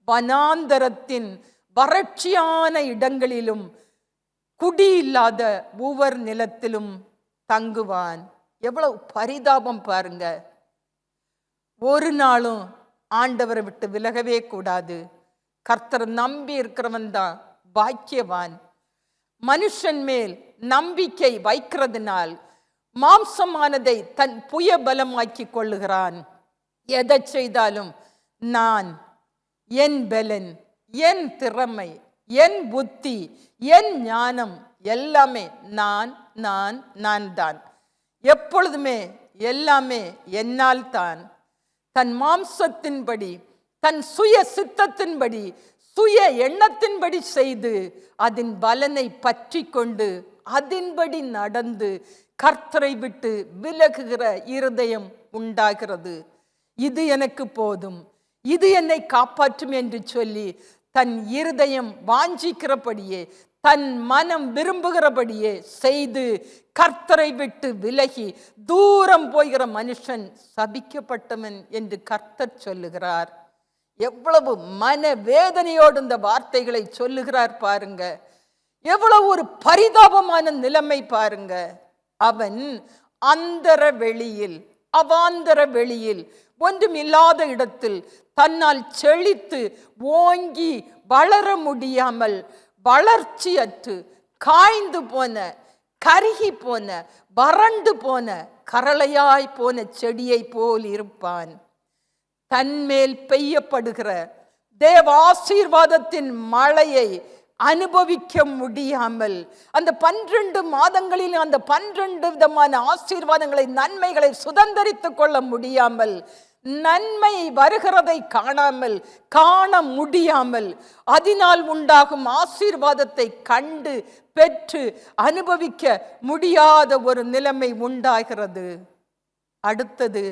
வனாந்தரத்தின் வறட்சியான இடங்களிலும் குடியில்லாத ஊவர் நிலத்திலும் தங்குவான். எவ்வளவு பரிதாபம் பாருங்க. ஒரு நாளும் ஆண்டவரை விட்டு விலகவே கூடாது. கர்த்தரை நம்பி இருக்கிறவன் தான் பாக்கியவான். மனுஷன் மேல் நம்பிக்கை வைக்கிறதுனால் மாம்சமானதை தன் புய பலமாக்கி கொள்ளுகிறான். எதை செய்தாலும் நான், என் பலன், என் திறமை, என் புத்தி, என் ஞானம் எல்லாமே நான் நான் நான் தான். எப்பொழுதுமே எல்லாமே என்னால் தான். தன் மாம்சத்தின்படி, தன் சுய சித்தத்தின்படி, சுய எண்ணத்தின்படி செய்து அதன் பலனை பற்றி கொண்டு அதன்படி நடந்து கர்த்தரை விட்டு விலகுகிற இருதயம் உண்டாகிறது. இது எனக்கு போதும், இது என்னை காப்பாற்றும் என்று சொல்லி தன் இருதயம் வாஞ்சிக்கிறபடியே, தன் மனம் விரும்புகிறபடியே செய்து கர்த்தரை விட்டு விலகி தூரம் போகிற மனுஷன் சபிக்கப்பட்டவன் என்று கர்த்தர் சொல்லுகிறார். எவ்வளவு மன வேதனையோடு இந்த வார்த்தைகளை சொல்லுகிறார் பாருங்க. எவ்வளவு ஒரு பரிதாபமான நிலைமை பாருங்க. அவன் அந்தர வெளியில், அவாந்தர வெளியில், ஒன்றும் இல்லாத இடத்தில் தன்னால் செழித்து ஓங்கி வளர முடியாமல் வளர்ச்சியற்று காய்ந்து போன, கருகி போன, வறண்டு போன, கரளையாய் போன செடியை போல் இருப்பான். தன்மேல் பெய்யப்படுகிற தேவ ஆசீர்வாதத்தின் மழையை அனுபவிக்க முடியாமல், அந்த 12 மாதங்களில் அந்த 12 விதமான ஆசீர்வாதங்களை, நன்மைகளை சுதந்தரித்துக் கொள்ள முடியாமல், நன்மை வருகிறதை காணாமல், காண முடியாமல், அதனால் உண்டாகும் ஆசீர்வாதத்தை கண்டு பெற்று அனுபவிக்க முடியாத ஒரு நிலைமை உண்டாகிறது. அடுத்தது,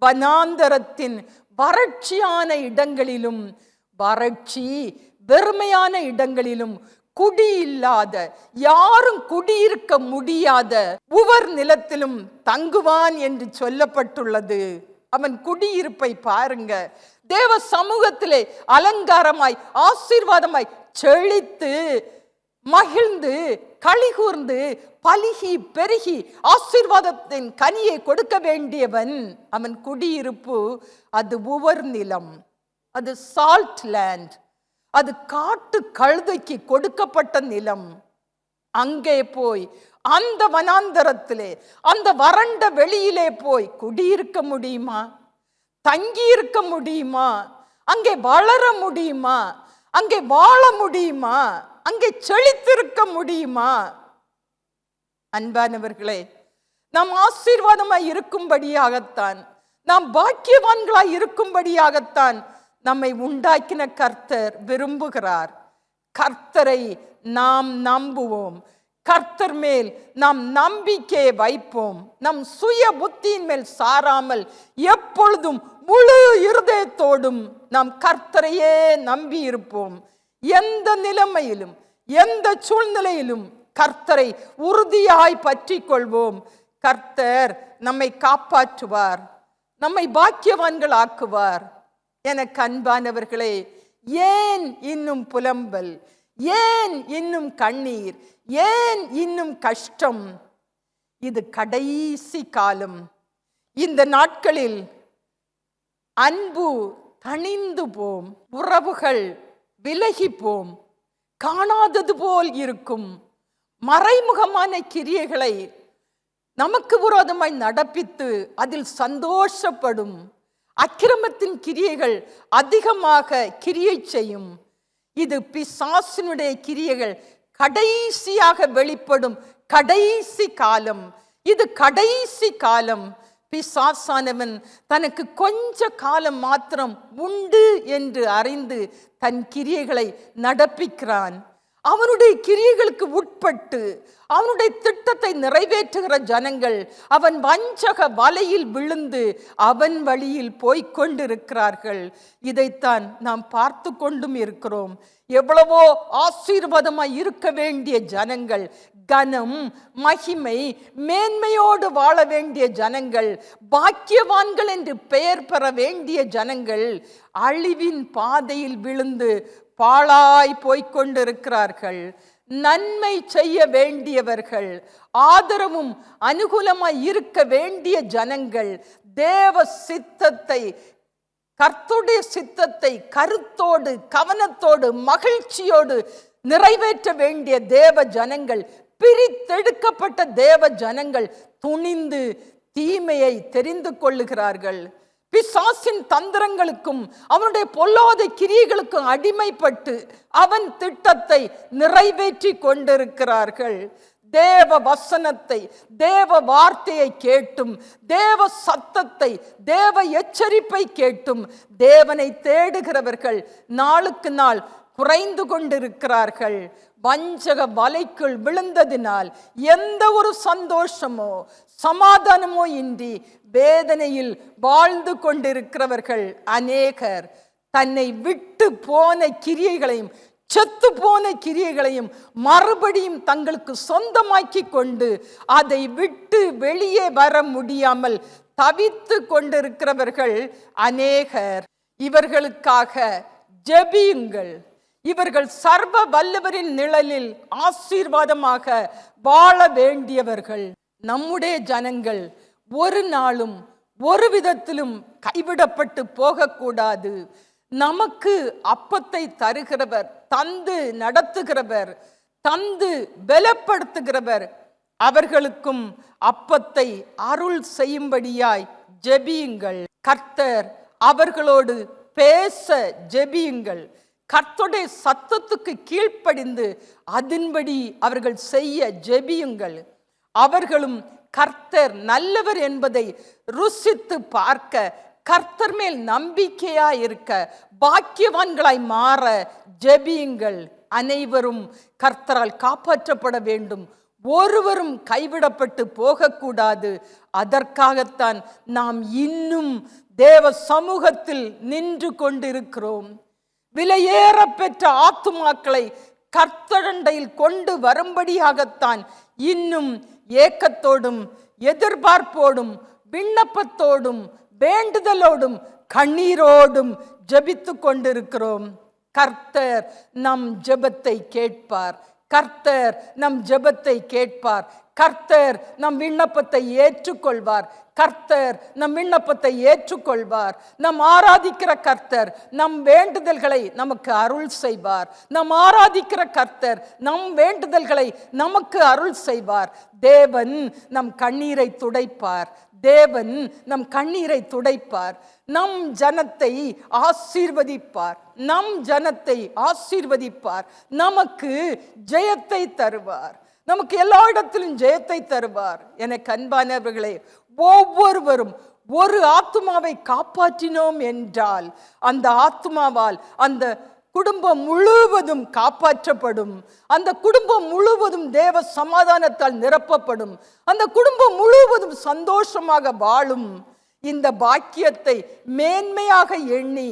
வனாந்தரத்தின் வறட்சியான இடங்களிலும், வறட்சி வெறுமையான இடங்களிலும், குடியில்லாத, யாரும் குடியிருக்க முடியாத உவர் நிலத்திலும் தங்குவான் என்று சொல்லப்பட்டுள்ளது. அவன் குடியிருப்பை பாருங்க. தேவ சமூகத்திலே அலங்காரமாய், ஆசீர்வாதமாய் செழித்து மகிழ்ந்து களிகூர்ந்து பலிகி பெருகி ஆசீர்வாதத்தின் கனியை கொடுக்க வேண்டியவன். அவன் குடியிருப்பு அது உவர் நிலம், அது சால்ட் லேண்ட், அது காட்டு கழுதைக்கு கொடுக்கப்பட்ட நிலம். அங்கே போய் அந்த வனாந்தரத்திலே, அந்த வறண்ட வெளியிலே போய் குடியிருக்க முடியுமா? தங்கி இருக்க முடியுமா? அங்கே வளர முடியுமா? அங்கே வாழ முடியுமா? அங்கே செழித்திருக்க முடியுமா? அன்பானவர்களே, நாம் ஆசீர்வாதமாய் இருக்கும்படியாகத்தான், நாம் பாக்கியவான்களாய் இருக்கும்படியாகத்தான் நம்மை உண்டாக்கின கர்த்தர் விரும்புகிறார். கர்த்தரை நாம் நம்புவோம். கர்த்தர் மேல் நாம் நம்பிக்கையை வைப்போம். நம் சுய புத்தியின் மேல் சாராமல் எப்பொழுதும் முழு இருதயத்தோடும் நாம் கர்த்தரையே நம்பி இருப்போம். எந்த நிலைமையிலும், எந்த சூழ்நிலையிலும் கர்த்தரை உறுதியாய் பற்றி கொள்வோம். கர்த்தர் நம்மை காப்பாற்றுவார், நம்மை பாக்கியவான்கள் ஆக்குவார். எனக்கு அன்பானவர்களே, ஏன் இன்னும் புலம்பல், ஏன் இன்னும் கண்ணீர், ஏன் இன்னும் கஷ்டம்? இது கடைசி காலம். இந்த நாட்களில் அன்பு தணிந்து போம், உறவுகள் விலகி போம், காணாதது போல் இருக்கும். மறைமுகமான கிரியைகளை நமக்கு விரோதமாய் நடப்பித்து அதில் சந்தோஷப்படும். அக்கிரமத்தின் கிரியைகள் அதிகமாக கிரியை செய்யும். இது பிசாசினுடைய கிரியைகள் கடைசியாக வெளிப்படும் கடைசி காலம். இது கடைசி காலம். பிசாசானவன் தனக்கு கொஞ்ச காலம் மாத்திரம் உண்டு என்று அறிந்து தன் கிரியைகளை நடப்பிக்கிறான். அவனுடைய கிரியைகளுக்கு உட்பட்டு அவனுடைய திட்டத்தை நிறைவேற்றுகிற ஜனங்கள் அவன் வஞ்சக வலையில் விழுந்து அவன் வழியில் போய்கொண்டிருக்கிறார்கள். இதைத்தான் நாம் பார்த்து கொண்டும் இருக்கிறோம். எவ்வளவோ ஆசீர்வாதமாய் இருக்க வேண்டிய ஜனங்கள், கனம், மகிமை, மேன்மையோடு வாழ வேண்டிய ஜனங்கள், பாக்கியவான்கள் என்று பெயர் பெற வேண்டிய ஜனங்கள் அழிவின் பாதையில் விழுந்து பாழாய் போய்கொண்டிருக்கிறார்கள். நன்மை செய்ய வேண்டியவர்கள், ஆதரவும் அனுகூலமாய் இருக்க வேண்டிய ஜனங்கள், தேவ சித்தத்தை, கர்த்தருடைய சித்தத்தை கருத்தோடு, கவனத்தோடு, மகிழ்ச்சியோடு நிறைவேற்ற வேண்டிய தேவ ஜனங்கள், பிரித்தெடுக்கப்பட்ட தேவ ஜனங்கள் துணிந்து தீமையை தெரிந்து கொள்ளுகிறார்கள். பிசாசின் தந்திரங்களுக்கும் அவனுடைய பொல்லாத கிரியைகளுக்கும் அடிமைப்பட்டு அவன் திட்டத்தை நிறைவேற்றி கொண்டிருக்கிறார்கள். தேவ வசனத்தை, தேவ வார்த்தையை கேட்டும், தேவ சத்தத்தை, தேவ எச்சரிப்பை கேட்டும் தேவனை தேடுகிறவர்கள் நாளுக்கு நாள் குறைந்து கொண்டிருக்கிறார்கள். வஞ்சக வலைக்குள் விழுந்ததினால் எந்த ஒரு சந்தோஷமோ சமாதானமோ இன்றி வேதனையில் வாழ்ந்து கொண்டிருக்கிறவர்கள் அநேகர். தன்னை விட்டு போன கிரியைகளையும் செத்து போன கிரியைகளையும் மறுபடியும் தங்களுக்கு சொந்தமாக்கி கொண்டு அதை விட்டு வெளியே வர முடியாமல் தவித்து கொண்டிருக்கிறவர்கள் அநேகர். இவர்களுக்காக ஜெபியுங்கள். இவர்கள் சர்வ வல்லவரின் நிழலில் ஆசீர்வாதமாக வாழ வேண்டியவர்கள். நம்முடைய ஜனங்கள் ஒரு நாளும் ஒரு விதத்திலும் கைவிடப்பட்டு போகக்கூடாது. நமக்கு அப்பத்தை தருகிறவர், தந்து நடத்துகிறவர், தந்து பலப்படுத்துகிறவர், அவர்களுக்கும் அப்பத்தை அருள் செய்யும்படியாய் ஜெபியுங்கள். கர்த்தர் அவர்களோடு பேச ஜெபியுங்கள். கர்த்தருடைய சத்தத்துக்கு கீழ்ப்படிந்து அதன்படி அவர்கள் செய்ய ஜெபியுங்கள். அவர்களும் கர்த்தர் நல்லவர் என்பதை ருசித்து பார்க்க, கர்த்தர் மேல் நம்பிக்கையாய் இருக்க, பாக்கியவான்களாய் மாற ஜெபியுங்கள். அனைவரும் கர்த்தரால் காப்பாற்றப்பட வேண்டும். ஒருவரும் கைவிடப்பட்டு போகக்கூடாது. அதற்காகத்தான் நாம் இன்னும் தேவ சமூகத்தில் நின்று கொண்டிருக்கிறோம். விலையேற பெற்ற ஆத்துமாக்களை கர்த்தரண்டையில் கொண்டு வரும்படியாகத்தான் இன்னும் ஏக்கத்தோடும் எதிர்பார்ப்போடும் விண்ணப்பத்தோடும் வேண்டுதலோடும் கண்ணீரோடும் ஜெபித்து கொண்டிருக்கிறோம். கர்த்தர் நம் ஜெபத்தை கேட்பார். கர்த்தர் நம் ஜெபத்தை கேட்பார். கர்த்தர் நம் விண்ணப்பத்தை ஏற்றுக்கொள்வார். கர்த்தர் நம் விண்ணப்பத்தை ஏற்றுக்கொள்வார். நம் ஆராதிக்கிற கர்த்தர் நம் வேண்டுதல்களை நமக்கு அருள் செய்வார். நம் ஆராதிக்கிற கர்த்தர் நம் வேண்டுதல்களை நமக்கு அருள் செய்வார். தேவன் நம் கண்ணீரை துடைப்பார். தேவன் நம் கண்ணீரை துடைப்பார். நம் ஜனத்தை ஆசீர்வதிப்பார். நம் ஜனத்தை ஆசீர்வதிப்பார். நமக்கு ஜெயத்தை தருவார். நமக்கு எல்லா இடத்திலும் ஜெயத்தை தருவார். எனக்கு அன்பானவர்களே, ஒவ்வொருவரும் ஒரு ஆத்துமாவை காப்பாற்றினோம் என்றால் அந்த ஆத்துமாவால் அந்த குடும்பம் முழுவதும் காப்பாற்றப்படும். அந்த குடும்பம் முழுவதும் தேவ சமாதானத்தால் நிரப்பப்படும். அந்த குடும்பம் முழுவதும் சந்தோஷமாக வாழும். இந்த பாக்கியத்தை மேன்மையாக எண்ணி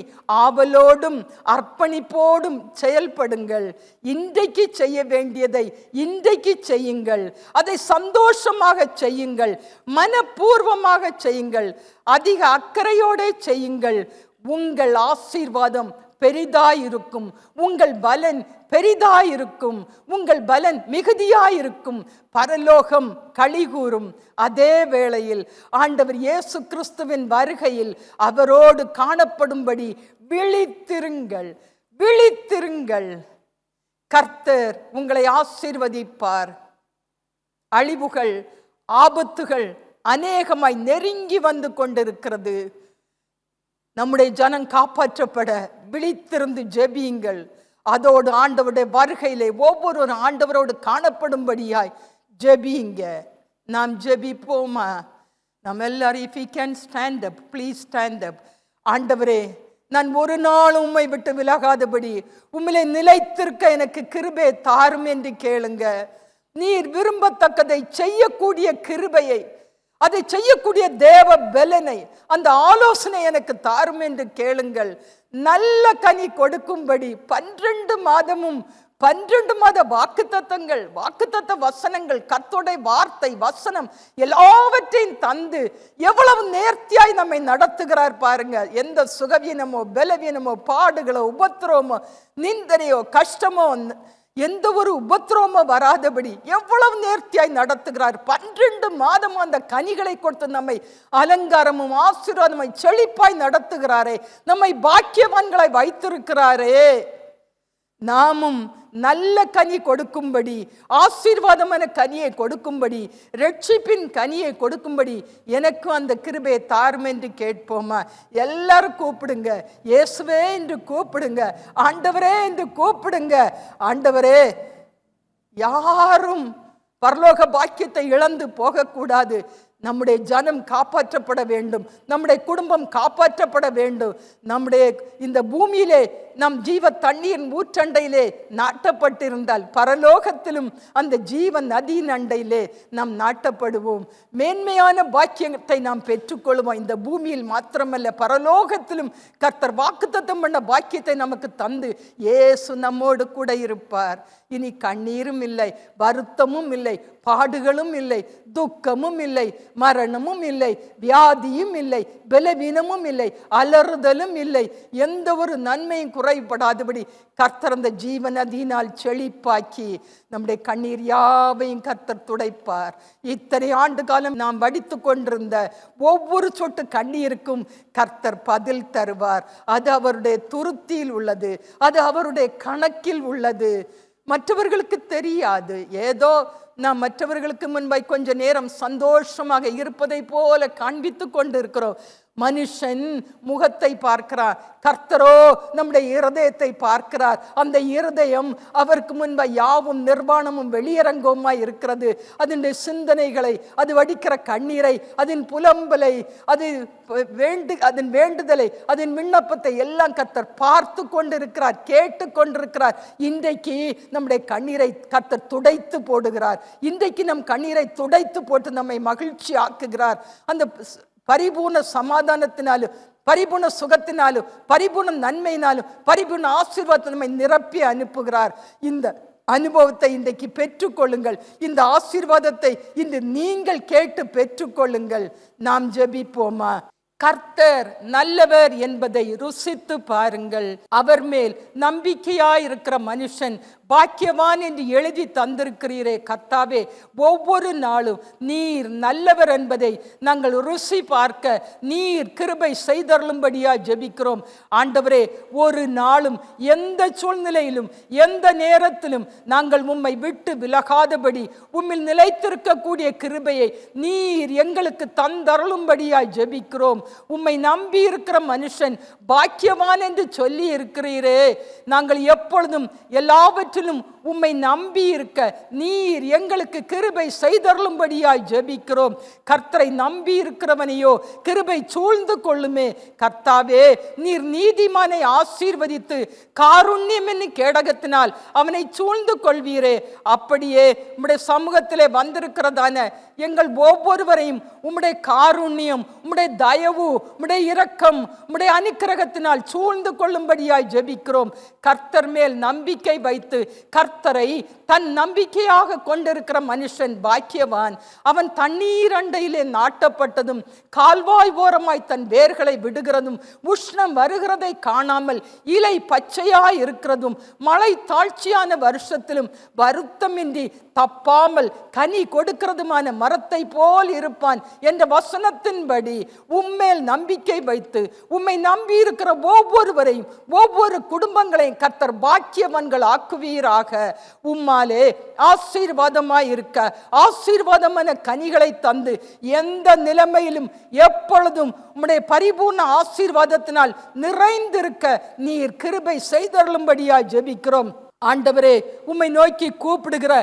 ஆவலோடும் அர்ப்பணிப்போடும் செயல்படுங்கள். இன்றைக்கு செய்ய வேண்டியதை இன்றைக்கு செய்யுங்கள். அதை சந்தோஷமாக செய்யுங்கள், மனப்பூர்வமாக செய்யுங்கள், அதிக அக்கறையோடு செய்யுங்கள். உங்கள் ஆசீர்வாதம் பெரிதாயிருக்கும், உங்கள் பலன் பெரிதாயிருக்கும், உங்கள் பலன் மிகுதியாயிருக்கும். பரலோகம் களிகூரும். அதே வேளையில் ஆண்டவர் இயேசு கிறிஸ்துவின் வருகையில் அவரோடு காணப்படும்படி விழித்திருங்கள், விழித்திருங்கள். கர்த்தர் உங்களை ஆசீர்வதிப்பார். அழிவுகள், ஆபத்துகள் அநேகமாய் நெருங்கி வந்து கொண்டிருக்கிறது. நம்முடைய ஜனம் காப்பாற்றப்பட விழித்திருந்து ஜெபியுங்கள். அதோடு ஆண்டவருடைய வருகையிலே ஒவ்வொரு ஆண்டவரோடு காணப்படும்படியாய் ஜெபியுங்க. நாம் ஜெபிப்போமா? நாம் எல்லாரும், if you can stand up, please stand up. ஆண்டவரே, நான் ஒரு நாள் உம்மை விட்டு விலகாதபடி உம்மிலே நிலைத்திருக்க எனக்கு கிருபை தாரும் என்று கேளுங்க. நீர் விரும்பத்தக்கதை செய்யக்கூடிய கிருபையை, அதை செய்யக்கூடிய தேவ பலனை, அந்த ஆலோசனை எனக்கு தாரும் என்று கேளுங்கள். நல்ல கனி கொடுக்கும்படி 12 மாதமும் 12 மாத வாக்குத்தத்தங்கள், வாக்குத்தத்த வசனங்கள், கர்த்தருடைய வார்த்தை வசனம் எல்லாவற்றையும் தந்து எவ்வளவு நேர்த்தியாய் நம்மை நடத்துகிறார் பாருங்க. எந்த சுகவீனமோ பலவீனமோ பாடுகளோ உபத்திரவமோ நிந்தனையோ கஷ்டமோ எந்த ஒரு உபத்திரவமோ வராதபடி எவ்வளவு நேர்த்தியாய் நடத்துகிறார். 12 மாதம் அந்த கனிகளை கொடுத்து நம்மை அலங்காரமும் ஆசீர்வாதமாய் செழிப்பாய் நடத்துகிறாரே, நம்மை பாக்கியவான்களை வைத்திருக்கிறாரே. நாமும் நல்ல கனி கொடுக்கும்படி, ஆசீர்வாதமான கனியை கொடுக்கும்படி, ரட்சிப்பின் கனியை கொடுக்கும்படி எனக்கு அந்த கிருபையை தாரும் என்று கேட்போமா? எல்லாரும் கூப்பிடுங்க, இயேசுவே என்று கூப்பிடுங்க, ஆண்டவரே என்று கூப்பிடுங்க. ஆண்டவரே, யாரும் பரலோக பாக்கியத்தை இழந்து போகக்கூடாது. நம்முடைய ஜனம் காப்பாற்றப்பட வேண்டும், நம்முடைய குடும்பம் காப்பாற்றப்பட வேண்டும். நம்முடைய இந்த பூமியிலே நம் ஜீவ தண்ணீர் ஊற்றண்டையிலே நாட்டப்பட்டிருந்தால் பரலோகத்திலும் அந்த ஜீவ நதியின் அண்டையிலே நாம் நாட்டப்படுவோம். மேன்மையான பாக்கியத்தை நாம் பெற்றுக்கொள்வோம். இந்த பூமியில் மாத்திரமல்ல, பரலோகத்திலும் கர்த்தர் வாக்குத்தத்தம் பண்ண பாக்கியத்தை நமக்கு தந்து இயேசு நம்மோடு கூட இருப்பார். இனி கண்ணீரும் இல்லை, வருத்தமும் இல்லை, பாடுகளும் இல்லை, துக்கமும் இல்லை, மரணமும் இல்லை, வியாதியும் இல்லை, பலவீனமும் இல்லை, அலறுதலும் இல்லை. எந்த ஒரு நன்மையும் குறைபடாதபடி கர்த்தர் அந்த ஜீவநதியினால் செழிப்பாக்கி நம்முடைய கண்ணீர் யாவையும் கர்த்தர் துடைப்பார். இத்தனை ஆண்டு காலம் நாம் வடித்து கொண்டிருந்த ஒவ்வொரு சொட்டு கண்ணீருக்கும் கர்த்தர் பதில் தருவார். அது அவருடைய துருத்தியில் உள்ளது, அது அவருடைய கணக்கில் உள்ளது. மற்றவர்களுக்கு தெரியாது. ஏதோ நாம் மற்றவர்களுக்கு முன்பாய் கொஞ்ச நேரம் சந்தோஷமாக இருப்பதை போல காண்பித்து கொண்டு இருக்கிறோம். மனுஷன் முகத்தை பார்க்கிறார், கர்த்தரோ நம்முடைய இருதயத்தை பார்க்கிறார். அந்த இருதயம் அவருக்கு முன்பாய் யாவும் நிர்வாணமும் வெளியரங்கவுமாய் இருக்கிறது. அதனுடைய சிந்தனைகளை, அது வடிக்கிற கண்ணீரை, அதன் புலம்பலை, அதன் வேண்டுதலை, அதன் விண்ணப்பத்தை எல்லாம் கர்த்தர் பார்த்து கொண்டிருக்கிறார், கேட்டு கொண்டிருக்கிறார். இன்றைக்கு நம்முடைய கண்ணீரை கர்த்தர் துடைத்து போடுகிறார். இன்றைக்கு நம் கண்ணீரை துடைத்து போட்டு நம்மை மகிழ்ச்சி ஆக்குகிறார். அந்த பரிபூர்ண சமாதானத்தினாலும், பரிபூர்ண சுகத்தினாலும், பரிபூர்ண நன்மையினாலும், பரிபூர்ண ஆசீர்வாதத்தை நம்மை நிரப்பி அனுப்புகிறார். இந்த அனுபவத்தை இன்றைக்கு பெற்றுக்கொள்ளுங்கள். இந்த ஆசீர்வாதத்தை இன்று நீங்கள் கேட்டு பெற்றுக்கொள்ளுங்கள். நாம் ஜெபிப்போமா? கர்த்தர் நல்லவர் என்பதை ருசித்து பாருங்கள். அவர் மேல் நம்பிக்கையாயிருக்கிற மனுஷன் பாக்கியவான் என்று எழுதி தந்திருக்கிறீரே கர்த்தாவே, ஒவ்வொரு நாளும் நீர் நல்லவர் என்பதை நாங்கள் ருசி பார்க்க நீர் கிருபை செய்தருளும்படியா ஜெபிக்கிறோம். ஆண்டவரே, ஒரு நாளும் எந்த சூழ்நிலையிலும் எந்த நேரத்திலும் நாங்கள் உம்மை விட்டு விலகாதபடி உம்மில் நிலைத்திருக்கக்கூடிய கிருபையை நீர் எங்களுக்கு தந்தருளும்படியா ஜெபிக்கிறோம். உம்மை நம்பி இருக்கிற மனுஷன் பாக்கியவான் என்று சொல்லி இருக்கிறீரே. நாங்கள் எப்பொழுதும் எல்லாவற்றையும் எல்லாவற்றிலும் உம்மை நம்பி இருக்க நீர் எங்களுக்கு கிருபை செய்தருளும்படியாய் ஜெபிக்கிறோம். கர்த்தரை நம்பி இருக்கிறவனையோ கிருபை சூழ்ந்து கொள்ளுமே. கர்த்தாவே, நீர் நீதிமானை ஆசீர்வதித்து காருண்யம் என்னும் கேடகத்தினால் அவனை சூழ்ந்து கொள்வீரே. அப்படியே உம்முடைய சமூகத்திலே வந்திருக்கிறதான எங்கள் ஒவ்வொருவரையும் உம்முடைய காருண்யம், உம்முடைய தயவு, உம்முடைய இரக்கம், உம்முடைய அனுக்கிரகத்தினால் சூழ்ந்து கொள்ளும்படியாய் ஜெபிக்கிறோம். கர்த்தர் மேல் நம்பிக்கை வைத்து கர்த்தரை தன் நம்பிக்கையாக கொண்டிருக்கிற மனுஷன் பாக்கியவான். அவன் தண்ணீர் அண்டையிலே நாட்டப்பட்டதும் கால்வாய் ஓரமாய் தன் வேர்களை விடுகிறதும் உஷ்ணம் வருகிறதை காணாமல் இலை பச்சையாய் இருக்கிறதும் மழை தாழ்ச்சியான வருஷத்திலும் வருத்தமின்றி தப்பாமல் கனி கொடுக்கிறதுமான மரத்தை போல் இருப்பான் என்ற வசனத்தின்படி உம்மேல் நம்பிக்கை வைத்து உம்மை நம்பி இருக்கிற ஒவ்வொருவரையும் ஒவ்வொரு குடும்பங்களையும் கர்த்தர் பாக்கியவான்கள் ஆக்குவீராக. உம்மாலே ஆசீர்வாதமாய் இருக்க ஆசீர்வாதமான கனிகளை தந்து எந்த நிலைமையிலும் எப்பொழுதும் உம்முடைய பரிபூர்ண ஆசீர்வாதத்தினால் நிறைந்திருக்க நீர் கிருபை செய்தருளும்படியாய் ஜெபிக்கிறோம். ஆண்டவரே, உம்மை நோக்கி கூப்பிடுகிற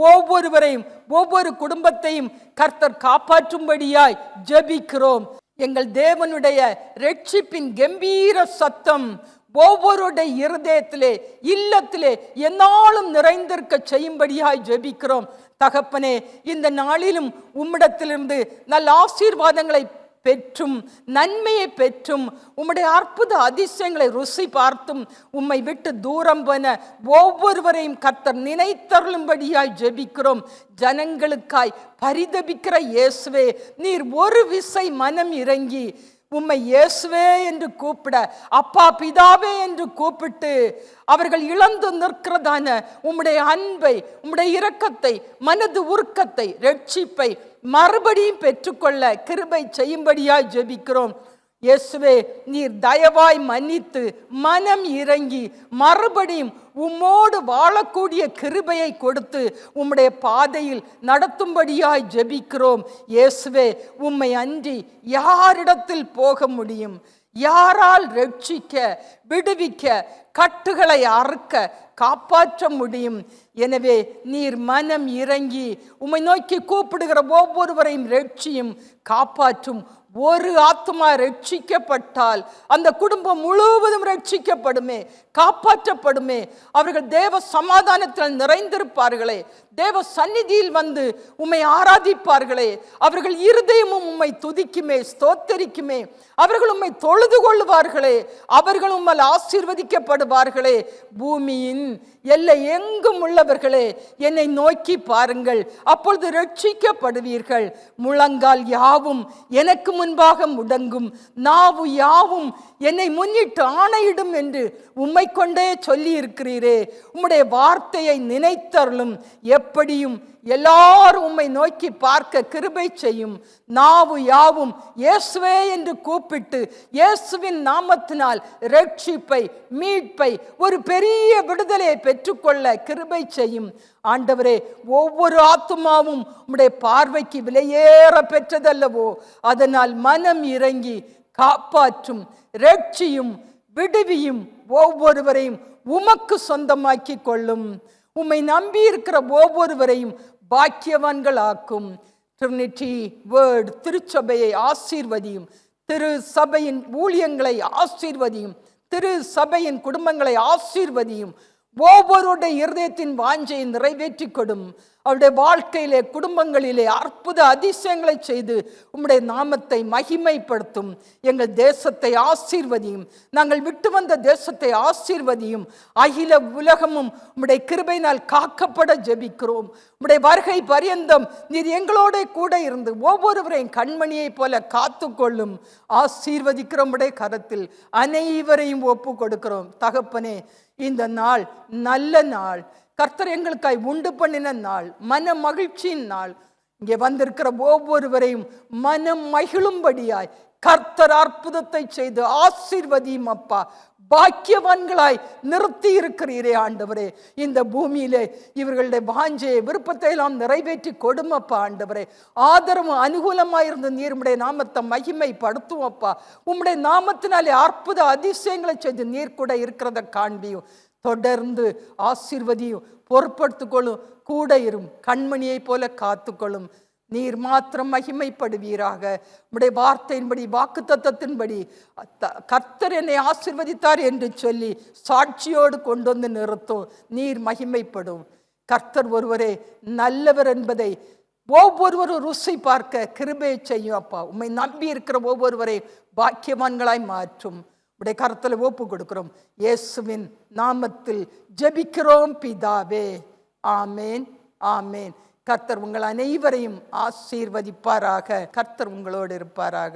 ஒவ்வொருவரையும் ஒவ்வொரு குடும்பத்தையும் கர்த்தர் காப்பாற்றும்படியாய் ஜெபிக்கிறோம். எங்கள் தேவனுடைய இரட்சிப்பின் கம்பீர சத்தம் ஒவ்வொருடைய இருதயத்திலே இல்லத்திலே எந்நாளும் நிறைந்திருக்க செய்யும்படியாய் ஜெபிக்கிறோம். தகப்பனே, இந்த நாளிலும் உம்மிடத்திலிருந்து நல்ல ஆசீர்வாதங்களை பெற்றும் நன்மையை பெற்றும் உம்முடைய அற்புத அதிசயங்களை ருசி பார்த்தும் உம்மை விட்டு தூரம் போன ஒவ்வொருவரையும் கர்த்தர் நினைத்தருளும்படியாய் ஜெபிக்கிறோம். ஜனங்களுக்காய் பரிதபிக்கிற இயேசுவே, நீர் ஒரு விசை மனம் இறங்கி உம்மை இயேசுவே என்று கூப்பிட, அப்பா பிதாவே என்று கூப்பிட்டு அவர்கள் இழந்து நிற்கிறதான உம்முடைய அன்பை, உம்முடைய இரக்கத்தை, மனது உருக்கத்தை, இரட்சிப்பை மறுபடியும் பெற்றுக்கொள்ள கிருபை செய்யும்படியாய் ஜெபிக்கிறோம். இயேசுவே, நீர் தயவாய் மன்னித்து மனம் இறங்கி மறுபடியும் உம்மோடு வாழக்கூடிய கிருபையை கொடுத்து உம்முடைய பாதையில் நடத்தும்படியாய் ஜெபிக்கிறோம். இயேசுவே, உம்மை அன்றி யாரிடத்தில் போக முடியும்? யாரால் ரட்சிக்க, விடுவிக்க, கட்டுகளை அறுக்க, காப்பாற்ற முடியும்? எனவே நீர் மனம் இறங்கி உம்மை நோக்கி கூப்பிடுகிற ஒவ்வொருவரையும் ரட்சியும், காப்பாற்றும். ஒரு ஆத்மா ரட்சிக்கப்பட்டால் அந்த குடும்பம் முழுவதும் ரட்சிக்கப்படுமே, காப்பாற்றப்படுமே. அவர்கள் தேவ சமாதானத்தில் நிறைந்திருப்பார்களே, தேவ சந்நிதியில் வந்து உம்மை ஆராதிப்பார்களே. அவர்கள் இருதயமும் உம்மை துதிக்குமே, ஸ்தோத்தரிக்குமே. அவர்கள் உம்மை தொழுது கொள்வார்களே, அவர்கள் உம்மால் ஆசீர்வதிக்கப்படுவார்களே. பூமியின் எல்லை எங்கும் உள்ளவர்களே, என்னை நோக்கி பாருங்கள், அப்பொழுது ரட்சிக்கப்படுவீர்கள். முழங்கால் யாவும் எனக்கு முன்பாக முடங்கும், நாவு யாவும் என்னை முன்னிட்டு ஆணையிடும் என்று உம்மை கொண்டே சொல்லி இருக்கிறீரே. உம்முடைய வார்த்தையை நினைத்தருளும். எப்படியும் எல்லாரும் உம்மை நோக்கி பார்க்க கிருபை செய்யும். நாவு யாவும் இயேசுவே என்று கூப்பிட்டு இயேசுவின் நாமத்தினால் ரட்சிப்பை, மீட்பை, ஒரு பெரிய விடுதலையை பெற்றுக்கொள்ள கிருபை செய்யும். ஆண்டவரே, ஒவ்வொரு ஆத்துமாவும் உம்முடைய பார்வைக்கு விலையேற பெற்றதல்லவோ, அதனால் மனம் இறங்கி காப்பாற்றும், ரட்சியும், விடுவியும். ஒவ்வொருவரையும் உமக்கு சொந்தமாக்கி கொள்ளும். உம்மை நம்பி இருக்கிற ஒவ்வொருவரையும் பாக்கியவான்கள் ஆக்கும். ட்ரினிட்டி வேர்ட் திருச்சபையை ஆசீர்வதியும். திரு சபையின் ஊழியங்களை ஆசீர்வதியும். திரு சபையின் குடும்பங்களை ஆசீர்வதியும். ஒவ்வொருடைய இருதயத்தின் வாஞ்சையை நிறைவேற்றி கொடும். அவருடைய வாழ்க்கையிலே, குடும்பங்களிலே அற்புத அதிசயங்களை செய்து உம்முடைய நாமத்தை மகிமைப்படுத்தும். எங்கள் தேசத்தை ஆசீர்வதியும். நாங்கள் விட்டு வந்த தேசத்தை ஆசீர்வதியும். அகில உலகமும் உம்முடைய கிருபையினால் காக்கப்பட ஜெபிக்கிறோம். உம்முடைய வருகை பரியந்தம் நீர் எங்களோட கூட இருந்து ஒவ்வொருவரையும் கண்மணியை போல காத்து கொள்ளும். ஆசீர்வதிக்கிற உம்முடைய கரத்தில் அனைவரையும் ஒப்பு கொடுக்கிறோம். தகப்பனே, இந்த நாள் நல்ல நாள், கர்த்தர் எங்களுக்காய் உண்டு பண்ணின நாள், மன மகிழ்ச்சியின் நாள். இங்கே வந்திருக்கிற ஒவ்வொருவரையும் மனம் மகிழும்படியாய் கர்த்தர் அற்புதத்தை செய்து ஆசீர்வதியும். அப்பா, பாக்கியவான்களாய் நிறுத்தி இருக்கிறீரே ஆண்டவரே. இந்த பூமியிலே இவர்களுடைய வாஞ்சையை, விருப்பத்தை எல்லாம் நிறைவேற்றி கொடுமப்பா ஆண்டவரே. ஆதரவு அனுகூலமாயிருந்து நீர் உம்முடைய நாமத்தை மகிமைப்படுத்துவோப்பா. உம்முடைய நாமத்தினாலே அற்புத அதிசயங்களை செய்து நீர் கூட இருக்கிறத காண்பியும். தொடர்ந்து ஆசீர்வதியும், பொறுப்படுத்திக்கொள்ளும், கூட இரும், கண்மணியை போல காத்துக்கொள்ளும். நீர் மாத்திரம் மகிமைப்படுவீராக. உம்முடைய வார்த்தையின்படி, வாக்கு தத்தத்தின்படி கர்த்தர் என்னை ஆசீர்வதித்தார் என்று சொல்லி சாட்சியோடு கொண்டு வந்து நிறுத்தும். நீர் மகிமைப்படும். கர்த்தர் ஒருவரே நல்லவர் என்பதை ஒவ்வொருவரும் ருசி பார்க்க கிருபை செய்யும் அப்பா. உம்மை நம்பி இருக்கிற ஒவ்வொருவரை பாக்கியவான்களாய் மாற்றும். உடைய கரத்தில் ஒப்பு கொடுக்கிறோம். இயேசுவின் நாமத்தில் ஜெபிக்கிறோம் பிதாவே. ஆமேன், ஆமேன். கர்த்தர் உங்கள் அனைவரையும் ஆசீர்வதிப்பாராக. கர்த்தர் உங்களோடு இருப்பாராக.